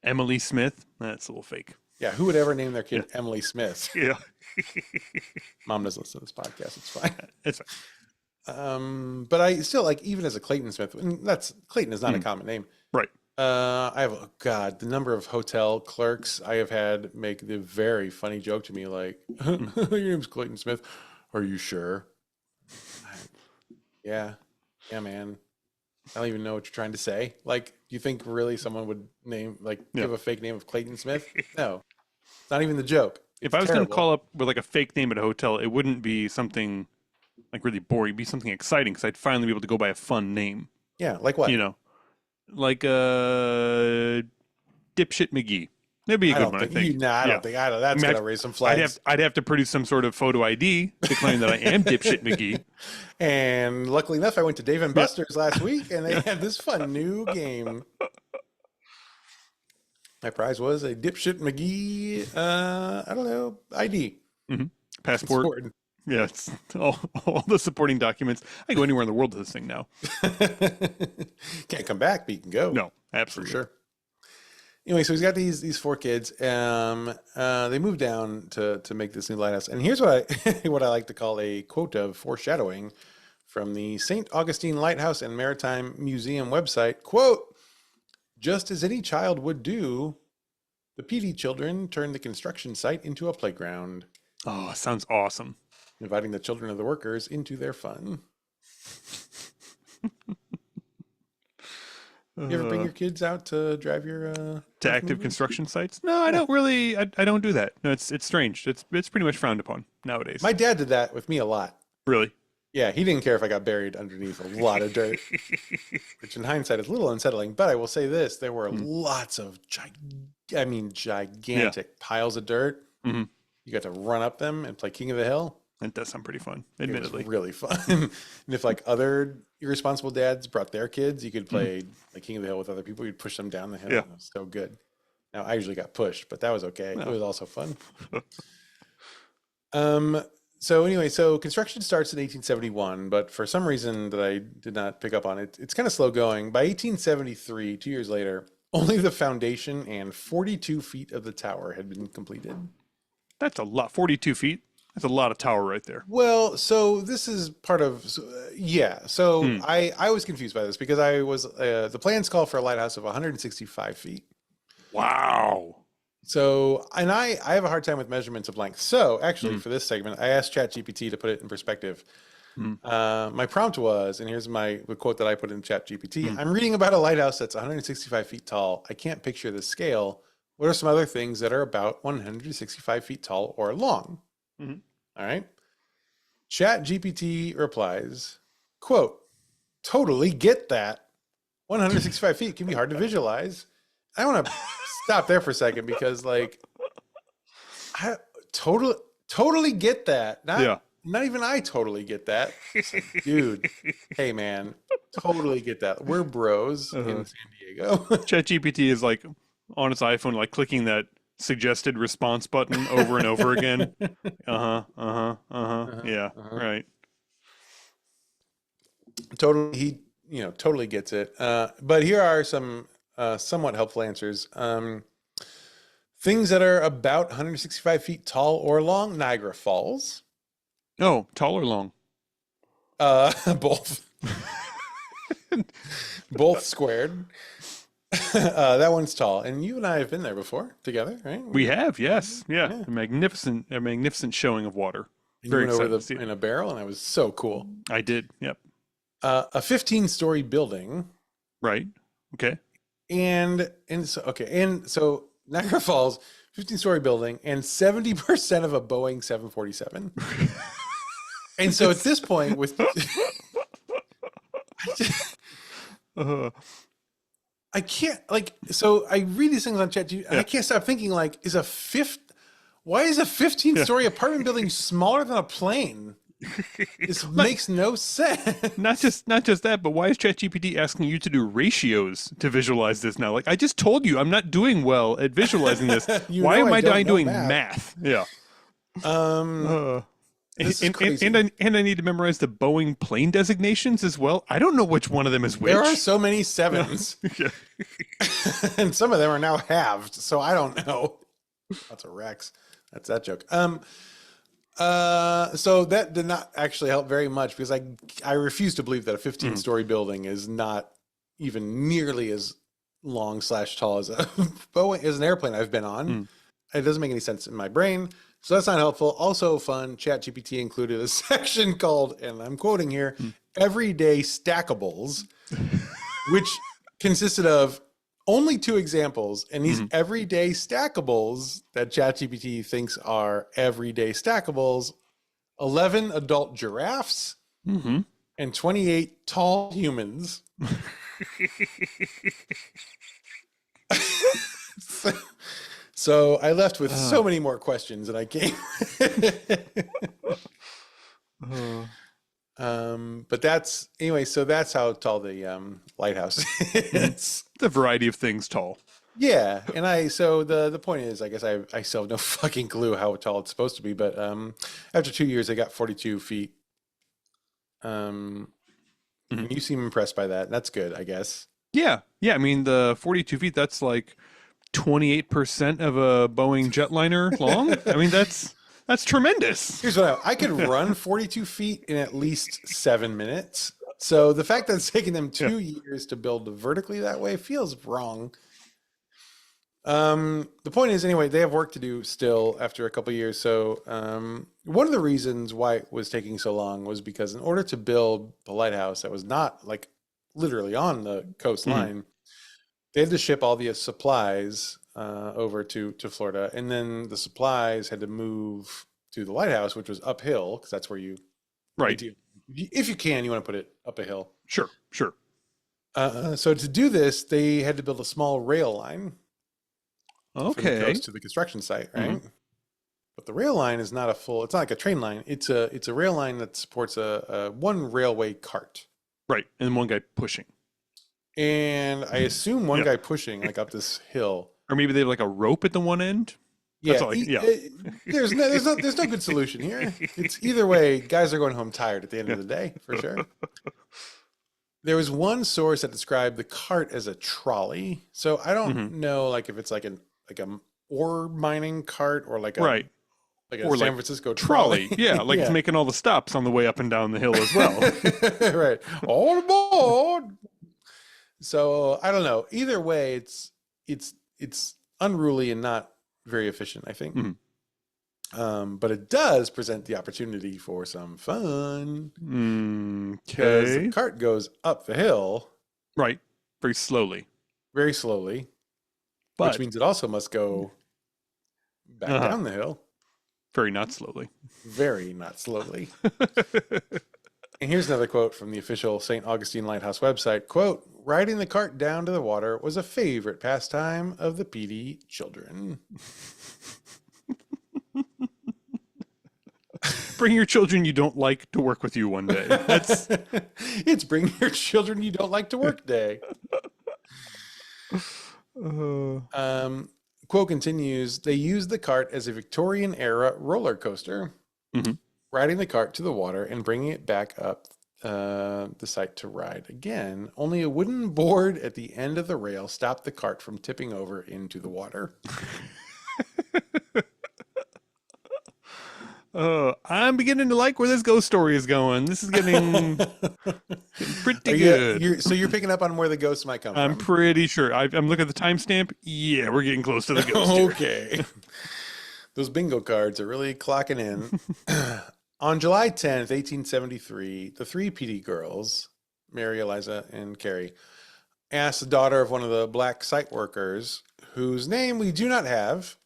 Emily Smith. That's a little fake. Yeah, who would ever name their kid Emily Smith? Yeah, Mom doesn't listen to this podcast. It's fine. It's fine. But I still like even as a Clayton Smith. Clayton is not a common name, right? I have the number of hotel clerks I have had make the very funny joke to me, like, "Your name's Clayton Smith. Are you sure?" Yeah, man. I don't even know what you're trying to say. Like, do you think really someone would give a fake name of Clayton Smith? No, it's not even the joke. If I was going to call up with like a fake name at a hotel, it wouldn't be something like really boring. It'd be something exciting because I'd finally be able to go by a fun name. Yeah, like what? Like Dipshit McGee. It'd be a I good don't one, I think. think. I don't think. That's mean, gonna raise some flags. I'd have to produce some sort of photo ID to claim that I am dipshit McGee. And luckily enough, I went to Dave and Yep. Buster's last week, and they had this fun new game. My prize was a dipshit McGee. I don't know, ID. Mm-hmm. Passport. Important. Yeah, it's all the supporting documents. I can go anywhere in the world with this thing now. Can't come back, but you can go. No, For absolutely. sure. Anyway, so he's got these 4 kids. They moved down to make this new lighthouse. And here's what I what I like to call a quote of foreshadowing from the St. Augustine Lighthouse and Maritime Museum website. Quote, just as any child would do, the PD children turned the construction site into a playground, Oh, sounds awesome. inviting the children of the workers into their fun. You ever bring your kids out to drive your To active construction sites? No, I don't really. I don't do that. No, it's strange. It's pretty much frowned upon nowadays. My dad did that with me a lot. Really? Yeah, he didn't care if I got buried underneath a lot of dirt, which in hindsight is a little unsettling. But I will say this: there were lots of gigantic piles of dirt. Mm-hmm. You got to run up them and play King of the Hill. That does sound pretty fun, It admittedly. was really fun. And if like other irresponsible dads brought their kids, you could play like King of the Hill with other people. You'd push them down the hill. Yeah. It was so good. Now I usually got pushed, but that was okay. No. It was also fun. So anyway, so construction starts in 1871, but for some reason that I did not pick up on, it's kind of slow going. By 1873, 2 years later, only the foundation and 42 feet of the tower had been completed. That's a lot. 42 feet. That's a lot of tower right there. Well, so this is part of, yeah. So I was confused by this because I was, the plans call for a lighthouse of 165 feet. Wow. So, and I have a hard time with measurements of length. So actually for this segment, I asked ChatGPT to put it in perspective. My prompt was, and here's the quote that I put in ChatGPT. I'm reading about a lighthouse that's 165 feet tall. I can't picture the scale. What are some other things that are about 165 feet tall or long? All right. ChatGPT replies, quote, totally get that. 165 feet can be hard to visualize. I want to stop there for a second because like, I totally get that. Not even I totally get that. It's like, dude, hey man, totally get that. We're bros in San Diego. ChatGPT is like on its iPhone, like clicking that suggested response button over and over again. Yeah, right. Totally, he totally gets it. But here are some somewhat helpful answers. Things that are about 165 feet tall or long: Niagara Falls. Oh, tall or long? Both. Both squared. That one's tall, and you and I have been there before together, right? We have, yes, yeah. A magnificent showing of water. And Very you went excited over to see it. in a barrel, and it was so cool. I did. Yep. A 15-story building, Right. Okay. and so Niagara Falls, 15-story building, and 70% of a Boeing 747. And so at this point, with I can't so I read these things on ChatGPT, and I can't stop thinking like, why is a 15-story apartment building smaller than a plane? This makes no sense. Not just that, but why is ChatGPT asking you to do ratios to visualize this now? Like I just told you, I'm not doing well at visualizing this. Why am I doing math? Yeah. This is crazy. And I need to memorize the Boeing plane designations as well. I don't know which one of them is which. There are so many sevens, and some of them are now halved. So I don't know. That's a Rex. That's that joke. So that did not actually help very much because I refuse to believe that a 15-story building is not even nearly as long / tall as a Boeing as an airplane I've been on. It doesn't make any sense in my brain. So that's not helpful. Also fun, ChatGPT included a section called, and I'm quoting here, everyday stackables, which consisted of only 2 examples. And these everyday stackables that ChatGPT thinks are everyday stackables, 11 adult giraffes and 28 tall humans. So I left with so many more questions than I came. But that's anyway. So that's how tall the lighthouse is. The variety of things tall. Yeah, and so the point is, I guess I still have no fucking clue how tall it's supposed to be, but after 2 years, I got 42 feet. And you seem impressed by that. That's good, I guess. Yeah. Yeah. I mean, the 42 feet, that's like 28% of a Boeing jetliner long. I mean, that's tremendous. Here's what I could run 42 feet in at least 7 minutes. So the fact that it's taken them 2 years to build vertically that way feels wrong. The point is, anyway, they have work to do still after a couple of years. So one of the reasons why it was taking so long was because in order to build the lighthouse that was not like literally on the coastline, they had to ship all the supplies over to Florida, and then the supplies had to move to the lighthouse, which was uphill because that's where you if you can, you want to put it up a hill. Sure. So to do this, they had to build a small rail line. From the coast to the construction site, right? But the rail line is not it's not like a train line. It's a rail line that supports a one railway cart. Right. And one guy pushing. And I assume one guy pushing like up this hill. Or maybe they have like a rope at the one end. There's no good solution here. It's either way, guys are going home tired at the end of the day, for sure. There was one source that described the cart as a trolley. So I don't know like if it's like a ore mining cart or like a San Francisco trolley. Yeah, like it's making all the stops on the way up and down the hill as well. Right. All aboard. So I don't know. Either way, it's unruly and not very efficient, I think. But it does present the opportunity for some fun. Because the cart goes up the hill. Right. Very slowly. Very slowly. Which means it also must go back down the hill. Very not slowly. Very not slowly. And here's another quote from the official St. Augustine Lighthouse website. Quote, "Riding the cart down to the water was a favorite pastime of the PD children." Bring your children you don't like to work with you one day. It's bring your children you don't like to work day. Quote continues, "They used the cart as a Victorian era roller coaster, riding the cart to the water and bringing it back up the site to ride again. Only a wooden board at the end of the rail stopped the cart from tipping over into the water." I'm beginning to like where this ghost story is going. This is getting pretty good. So you're picking up on where the ghost might come from. I'm pretty sure. I'm looking at the timestamp. Yeah, we're getting close to the ghost. Okay. Those bingo cards are really clocking in. On July 10th, 1873, the three PD girls, Mary, Eliza, and Carrie, asked the daughter of one of the black site workers, whose name we do not have,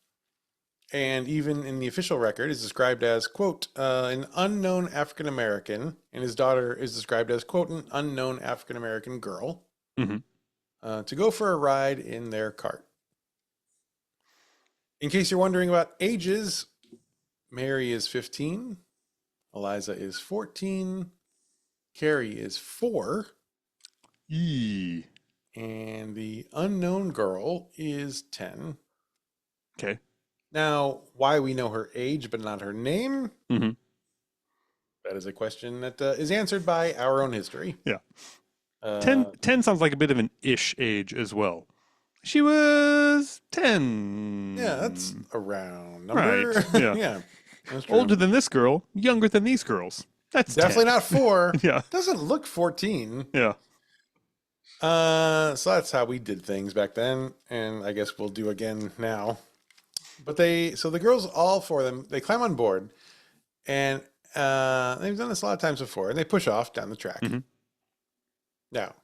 and even in the official record is described as, quote, an unknown African-American, and his daughter is described as, quote, an unknown African-American girl, to go for a ride in their cart. In case you're wondering about ages, Mary is 15, Eliza is 14, Carrie is 4, and the unknown girl is 10. Okay. Now, why we know her age but not her name, that is a question that is answered by our own history. Yeah. 10 sounds like a bit of an ish age as well. She was 10. Yeah, that's a round number. Right. Yeah. Yeah, that's true. Older than this girl, younger than these girls. That's definitely 10. not 4. Yeah. Doesn't look 14. Yeah. So that's how we did things back then, and I guess we'll do again now. But so the girls, all 4 of them, they climb on board, and they've done this a lot of times before, and they push off down the track. Now,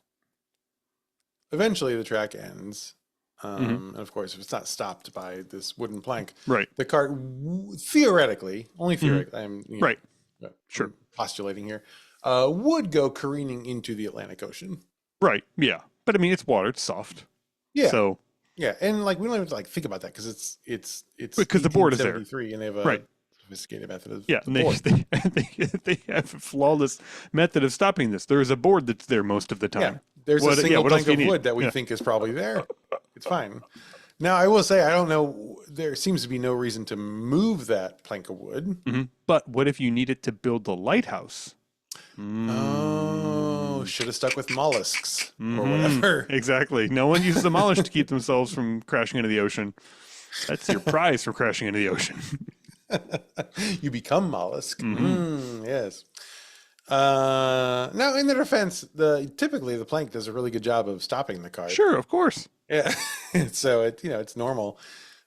eventually the track ends, and of course, if it's not stopped by this wooden plank, Right. the cart theoretically, only theoretically, Right. Sure, postulating here, would go careening into the Atlantic Ocean. Right. Yeah. But I mean, it's water. It's soft. Yeah. So Yeah, and like we don't even have to like think about that because it's Because the board is there. 1873 and they have a Right. sophisticated method of Yeah, the and board. they have a flawless method of stopping this. There is a board that's there most of the Yeah, time. there's a single what else plank do you of need? wood that we Yeah. think is probably there. It's fine. Now, I will say, I don't know. There seems to be no reason to move that plank of wood. Mhm. But what if you needed to build the lighthouse? Oh, should have stuck with mollusks or Mhm. whatever. Exactly. No one uses the mollusk to keep themselves from crashing into the ocean. That's your prize for crashing into the ocean. You become mollusk. Mhm. Yes. Now, in their defense, typically the plank does a really good job of stopping the cart. Sure, of course. Yeah. So it's normal.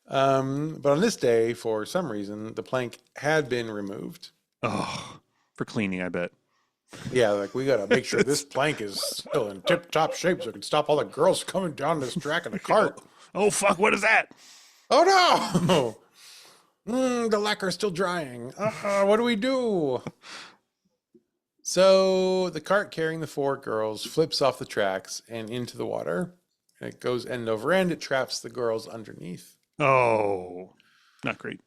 But on this day, for some reason, the plank had been removed. Oh, for cleaning, I bet. Yeah, like we gotta make sure this plank is still in tip-top shape so it can stop all the girls coming down this track in the cart. Oh, fuck, what is that? Oh no! The lacquer's still drying. What do we do? So the cart carrying the 4 girls flips off the tracks and into the water. And it goes end over end. It traps the girls underneath. Oh, not great.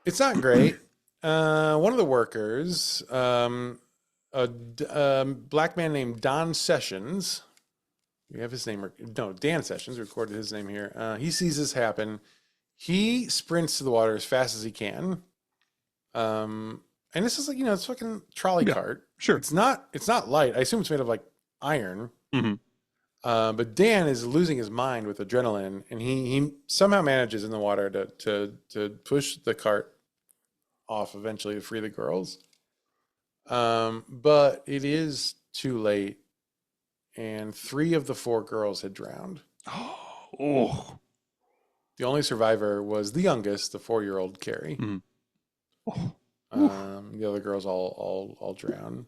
It's not great. One of the workers, black man named Don Sessions. We have his name. No, Dan Sessions recorded his name here. He sees this happen. He sprints to the water as fast as he can. And this is like, it's fucking trolley cart. Sure. It's not light. I assume it's made of like iron. Mm-hmm. But Dan is losing his mind with adrenaline, and he somehow manages in the water to push the cart off eventually to free the girls. But it is too late, and 3 of the 4 girls had drowned. Oh. The only survivor was the youngest, the 4-year-old Carrie. Mm. Oh. The other girls all drowned.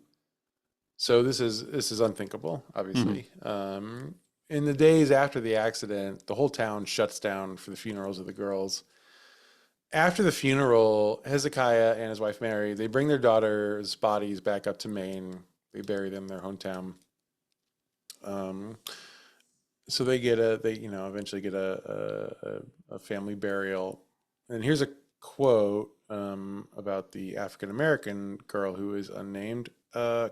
So this is unthinkable, obviously. In the days after the accident, the whole town shuts down for the funerals of the girls. After the funeral, Hezekiah and his wife Mary, they bring their daughter's bodies back up to Maine. They bury them in their hometown. So they eventually get a family burial. And here's a quote about the African-American girl who is unnamed.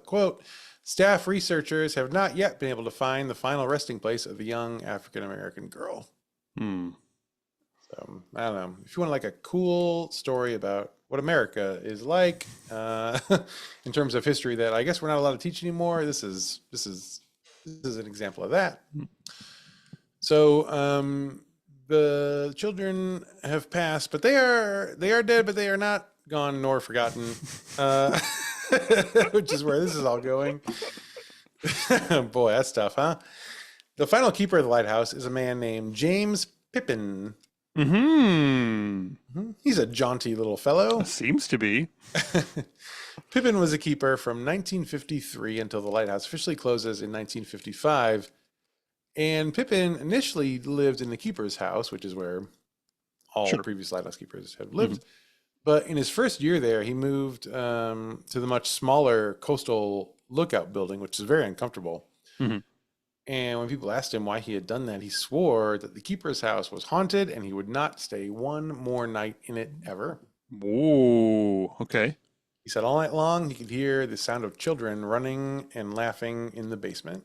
Quote, staff researchers have not yet been able to find the final resting place of the young African-American girl. So I don't know. If you want like a cool story about what America is like in terms of history that I guess we're not allowed to teach anymore, this is an example of that. So the children have passed, but they are dead, but they are not gone nor forgotten, which is where this is all going. Boy, that's tough, huh? The final keeper of the lighthouse is a man named James Pippin. He's a jaunty little fellow. Seems to be. Pippin was a keeper from 1953 until the lighthouse officially closes in 1955. And Pippin initially lived in the keeper's house, which is where all previous lighthouse keepers have lived. But in his first year there, he moved to the much smaller coastal lookout building, which is very uncomfortable. And when people asked him why he had done that, he swore that the keeper's house was haunted and he would not stay one more night in it ever. Whoa, okay. He said all night long he could hear the sound of children running and laughing in the basement.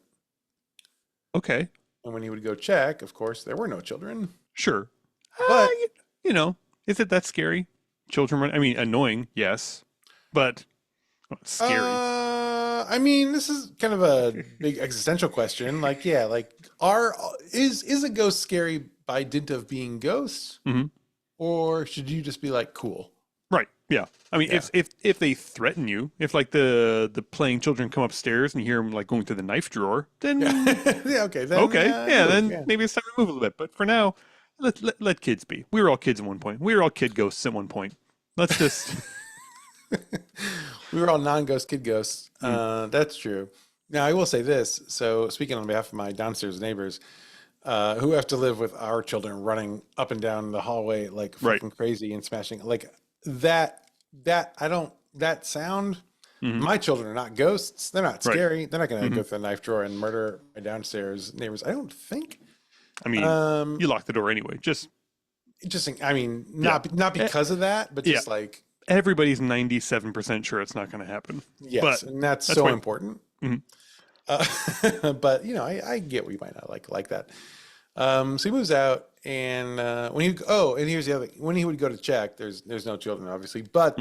Okay. And when he would go check, of course, there were no children. Sure. But, is it that scary? Children run, annoying, yes. But scary. I mean, this is kind of a big existential question. Like, yeah, is a ghost scary by dint of being ghosts? Or should you just be like, cool? Right. Yeah. If they threaten you, if like the playing children come upstairs and you hear them like going through the knife drawer, then okay. Then maybe it's time to move a little bit. But for now, let kids be. We were all kids at one point. We were all kid ghosts at one point. Let's just. We were all non-ghost kid ghosts. That's true. Now I will say this. So speaking on behalf of my downstairs neighbors, who have to live with our children running up and down the hallway like fucking crazy and smashing like that sound. My children are not ghosts. They're not scary. They're not going to go through the knife drawer and murder my downstairs neighbors. I don't think. I mean, you lock the door anyway. I mean, not because of that, but just like everybody's 97% sure it's not going to happen. yes, but and that's so important. Mhm. But you know, I get what you might not like that. So he moves out, and and here's the other thing: when he would go to check, there's no children, obviously, but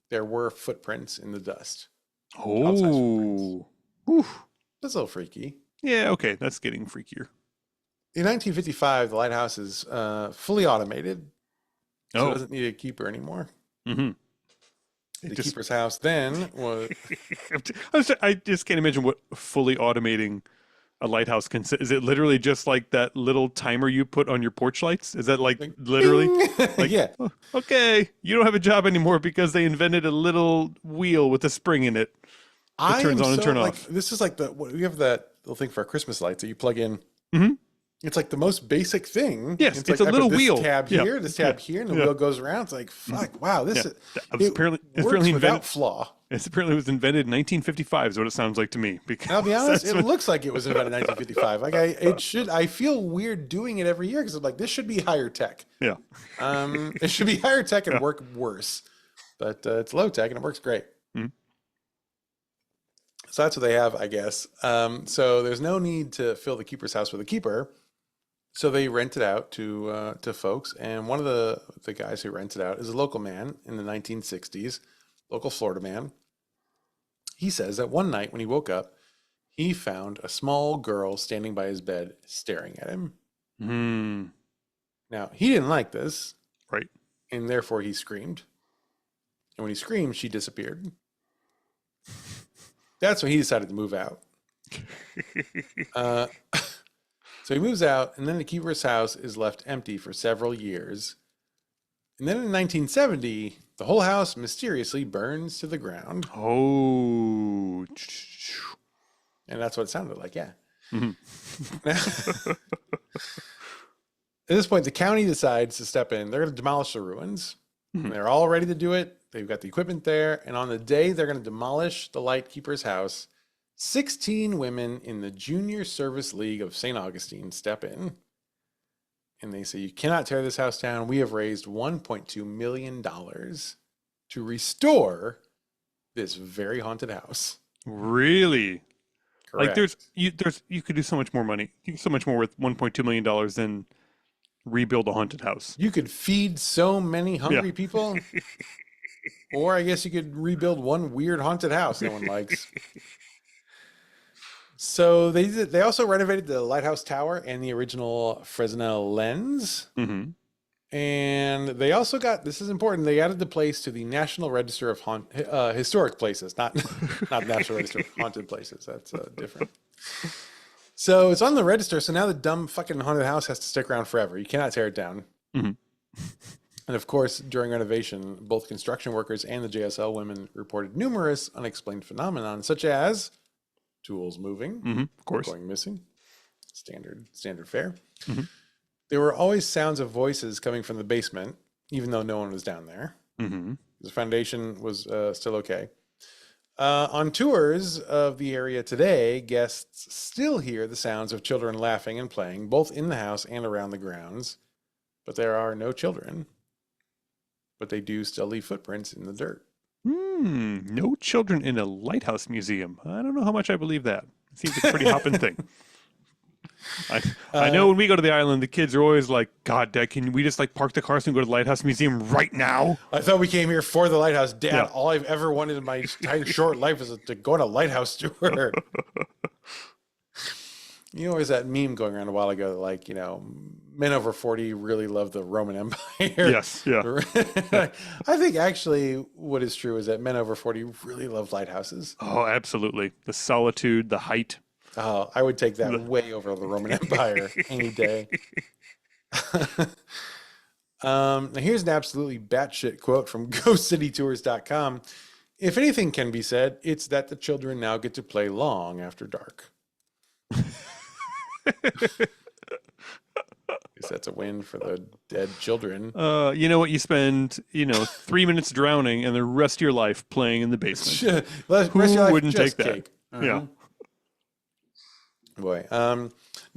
there were footprints in the dust. Oh, That's a little freaky. Yeah, okay, that's getting freakier. In 1955, the lighthouse is fully automated, so it doesn't need a keeper anymore. Mm-hmm. The keeper's house then was. I just can't imagine what fully automating a lighthouse is. It literally just like that little timer you put on your porch lights? Is that like literally? Like, yeah. Oh, okay, you don't have a job anymore because they invented a little wheel with a spring in it. It turns on and turn off. This is like we have that little thing for our Christmas lights that you plug in. Mm-hmm. It's like the most basic thing. Yes, it's like a little wheel. This tab here, this tab here, and the wheel goes around. It's like, fuck, wow, this apparently works without flaw. It apparently was invented in 1955 is what it sounds like to me. Because I'll be honest, it looks like it was invented in 1955. Like I feel weird doing it every year because I'm like, this should be higher tech. Yeah. It should be higher tech and work worse, but it's low tech and it works great. Mm-hmm. So that's what they have, I guess. So there's no need to fill the keeper's house with a keeper. So they rent it out to folks, and one of the guys who rents it out is a local man in the 1960s, local Florida man. He says that one night when he woke up, he found a small girl standing by his bed staring at him. Mm. Now, he didn't like this. Right. And therefore he screamed. And when he screamed, she disappeared. That's when he decided to move out. So he moves out, and then the keeper's house is left empty for several years. And then in 1970, the whole house mysteriously burns to the ground. Oh. And that's what it sounded like, yeah. Mm-hmm. At this point, the county decides to step in. They're going to demolish the ruins. Mm-hmm. They're all ready to do it. They've got the equipment there. And on the day they're going to demolish the lightkeeper's house, 16 women in the Junior Service League of St. Augustine step in. And they say, you cannot tear this house down. We have raised $1.2 million to restore this very haunted house. Really? Correct. Like you could do so much more money. You could do so much more with $1.2 million than rebuild a haunted house. You could feed so many hungry people. Or I guess you could rebuild one weird haunted house no one likes. So they also renovated the lighthouse tower and the original Fresnel lens. Mm-hmm. And they also got, this is important, they added the place to the National Register of Historic Places, not National Register of Haunted Places. That's different. So it's on the register. So now the dumb fucking haunted house has to stick around forever. You cannot tear it down. Mm-hmm. And of course, during renovation, both construction workers and the JSL women reported numerous unexplained phenomena, such as tools moving, of course, going missing, standard fare. Mm-hmm. There were always sounds of voices coming from the basement, even though no one was down there. Mm-hmm. The foundation was still okay. On tours of the area today, guests still hear the sounds of children laughing and playing, both in the house and around the grounds. But there are no children. But they do still leave footprints in the dirt. No children in a lighthouse museum. I don't know how much I believe that. It seems like a pretty hopping thing. I know when we go to the island, the kids are always like, God, Dad, can we just like park the cars and go to the lighthouse museum right now? I thought we came here for the lighthouse. Dad, all I've ever wanted in my entire short life is to go on a lighthouse tour. You know, there's that meme going around a while ago that, like, you know, men over 40 really love the Roman Empire. Yes, yeah. I think actually what is true is that men over 40 really love lighthouses. Oh, absolutely. The solitude, the height. Oh, I would take that way over the Roman Empire any day. Now here's an absolutely batshit quote from GhostCityTours.com. If anything can be said, it's that the children now get to play long after dark. Guess that's a win for the dead children. You know what? You spend 3 minutes drowning and the rest of your life playing in the basement. Who wouldn't take that? Cake. Yeah. Boy.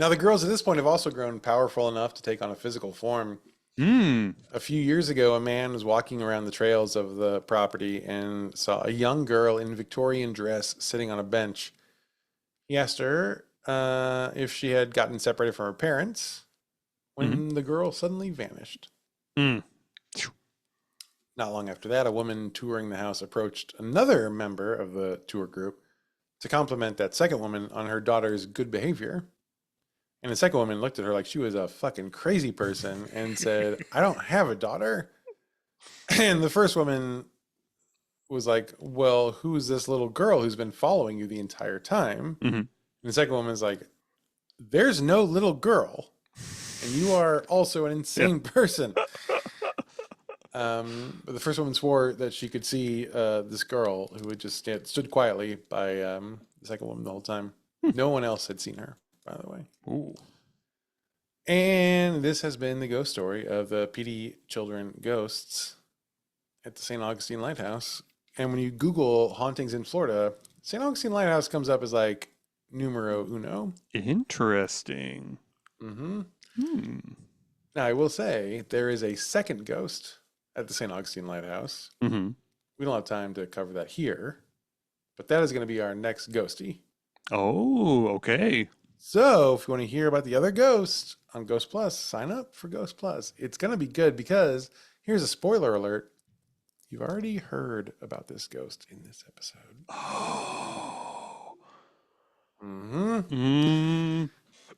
Now, the girls at this point have also grown powerful enough to take on a physical form. A few years ago, a man was walking around the trails of the property and saw a young girl in Victorian dress sitting on a bench. He asked her if she had gotten separated from her parents when the girl suddenly vanished. Mm. Not long after that, a woman touring the house approached another member of the tour group to compliment that second woman on her daughter's good behavior. And the second woman looked at her like she was a fucking crazy person and said, I don't have a daughter. And the first woman was like, well, who's this little girl who's been following you the entire time? And the second woman's like, there's no little girl. And you are also an insane person. But the first woman swore that she could see this girl who had just stood quietly by the second woman the whole time. No one else had seen her, by the way. Ooh. And this has been the ghost story of the PD children ghosts at the St. Augustine Lighthouse. And when you Google hauntings in Florida, St. Augustine Lighthouse comes up as like numero uno. Interesting. Now, I will say there is a second ghost at the St. Augustine Lighthouse. We don't have time to cover that here, but that is going to be our next ghosty. Oh, okay. So if you want to hear about the other ghost on Ghost Plus, sign up for Ghost Plus. It's going to be good because here's a spoiler alert. You've already heard about this ghost in this episode. Oh.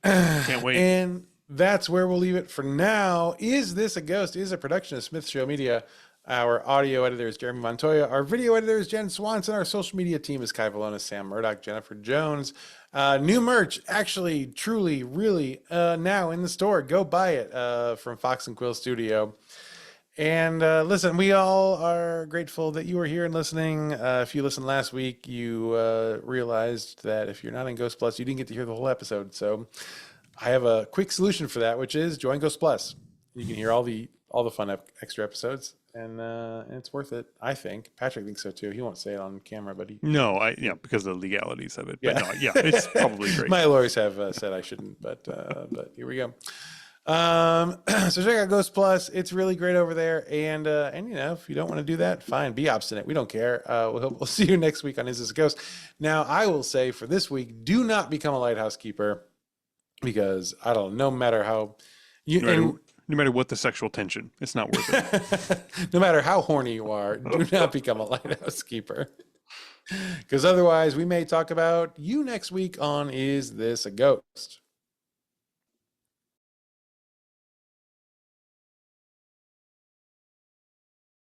Can't wait. And that's where we'll leave it for now. Is This a Ghost is a production of Smith Show Media. Our audio editor is Jeremy Montoya. Our video editor is Jen Swanson. Our social media team is Kai Valona, Sam Murdoch, Jennifer Jones. New merch, actually, truly, really, now in the store. Go buy it from Fox and Quill Studio. And listen, we all are grateful that you were here and listening. If you listened last week, you realized that if you're not in Ghost Plus, you didn't get to hear the whole episode. So I have a quick solution for that, which is join Ghost Plus. You can hear all the fun extra episodes, and it's worth it. I think Patrick thinks so too. He won't say it on camera, but because of the legalities of it. Yeah. But no, it's probably great. My lawyers have said I shouldn't, but here we go. So check out Ghost Plus. It's really great over there. And if you don't want to do that, fine, be obstinate. We don't care. We'll see you next week on Is This a Ghost? Now, I will say for this week, do not become a lighthouse keeper because no matter how no matter what the sexual tension, it's not worth it. No matter how horny you are, do not become a lighthouse keeper. Because otherwise, we may talk about you next week on Is This a Ghost?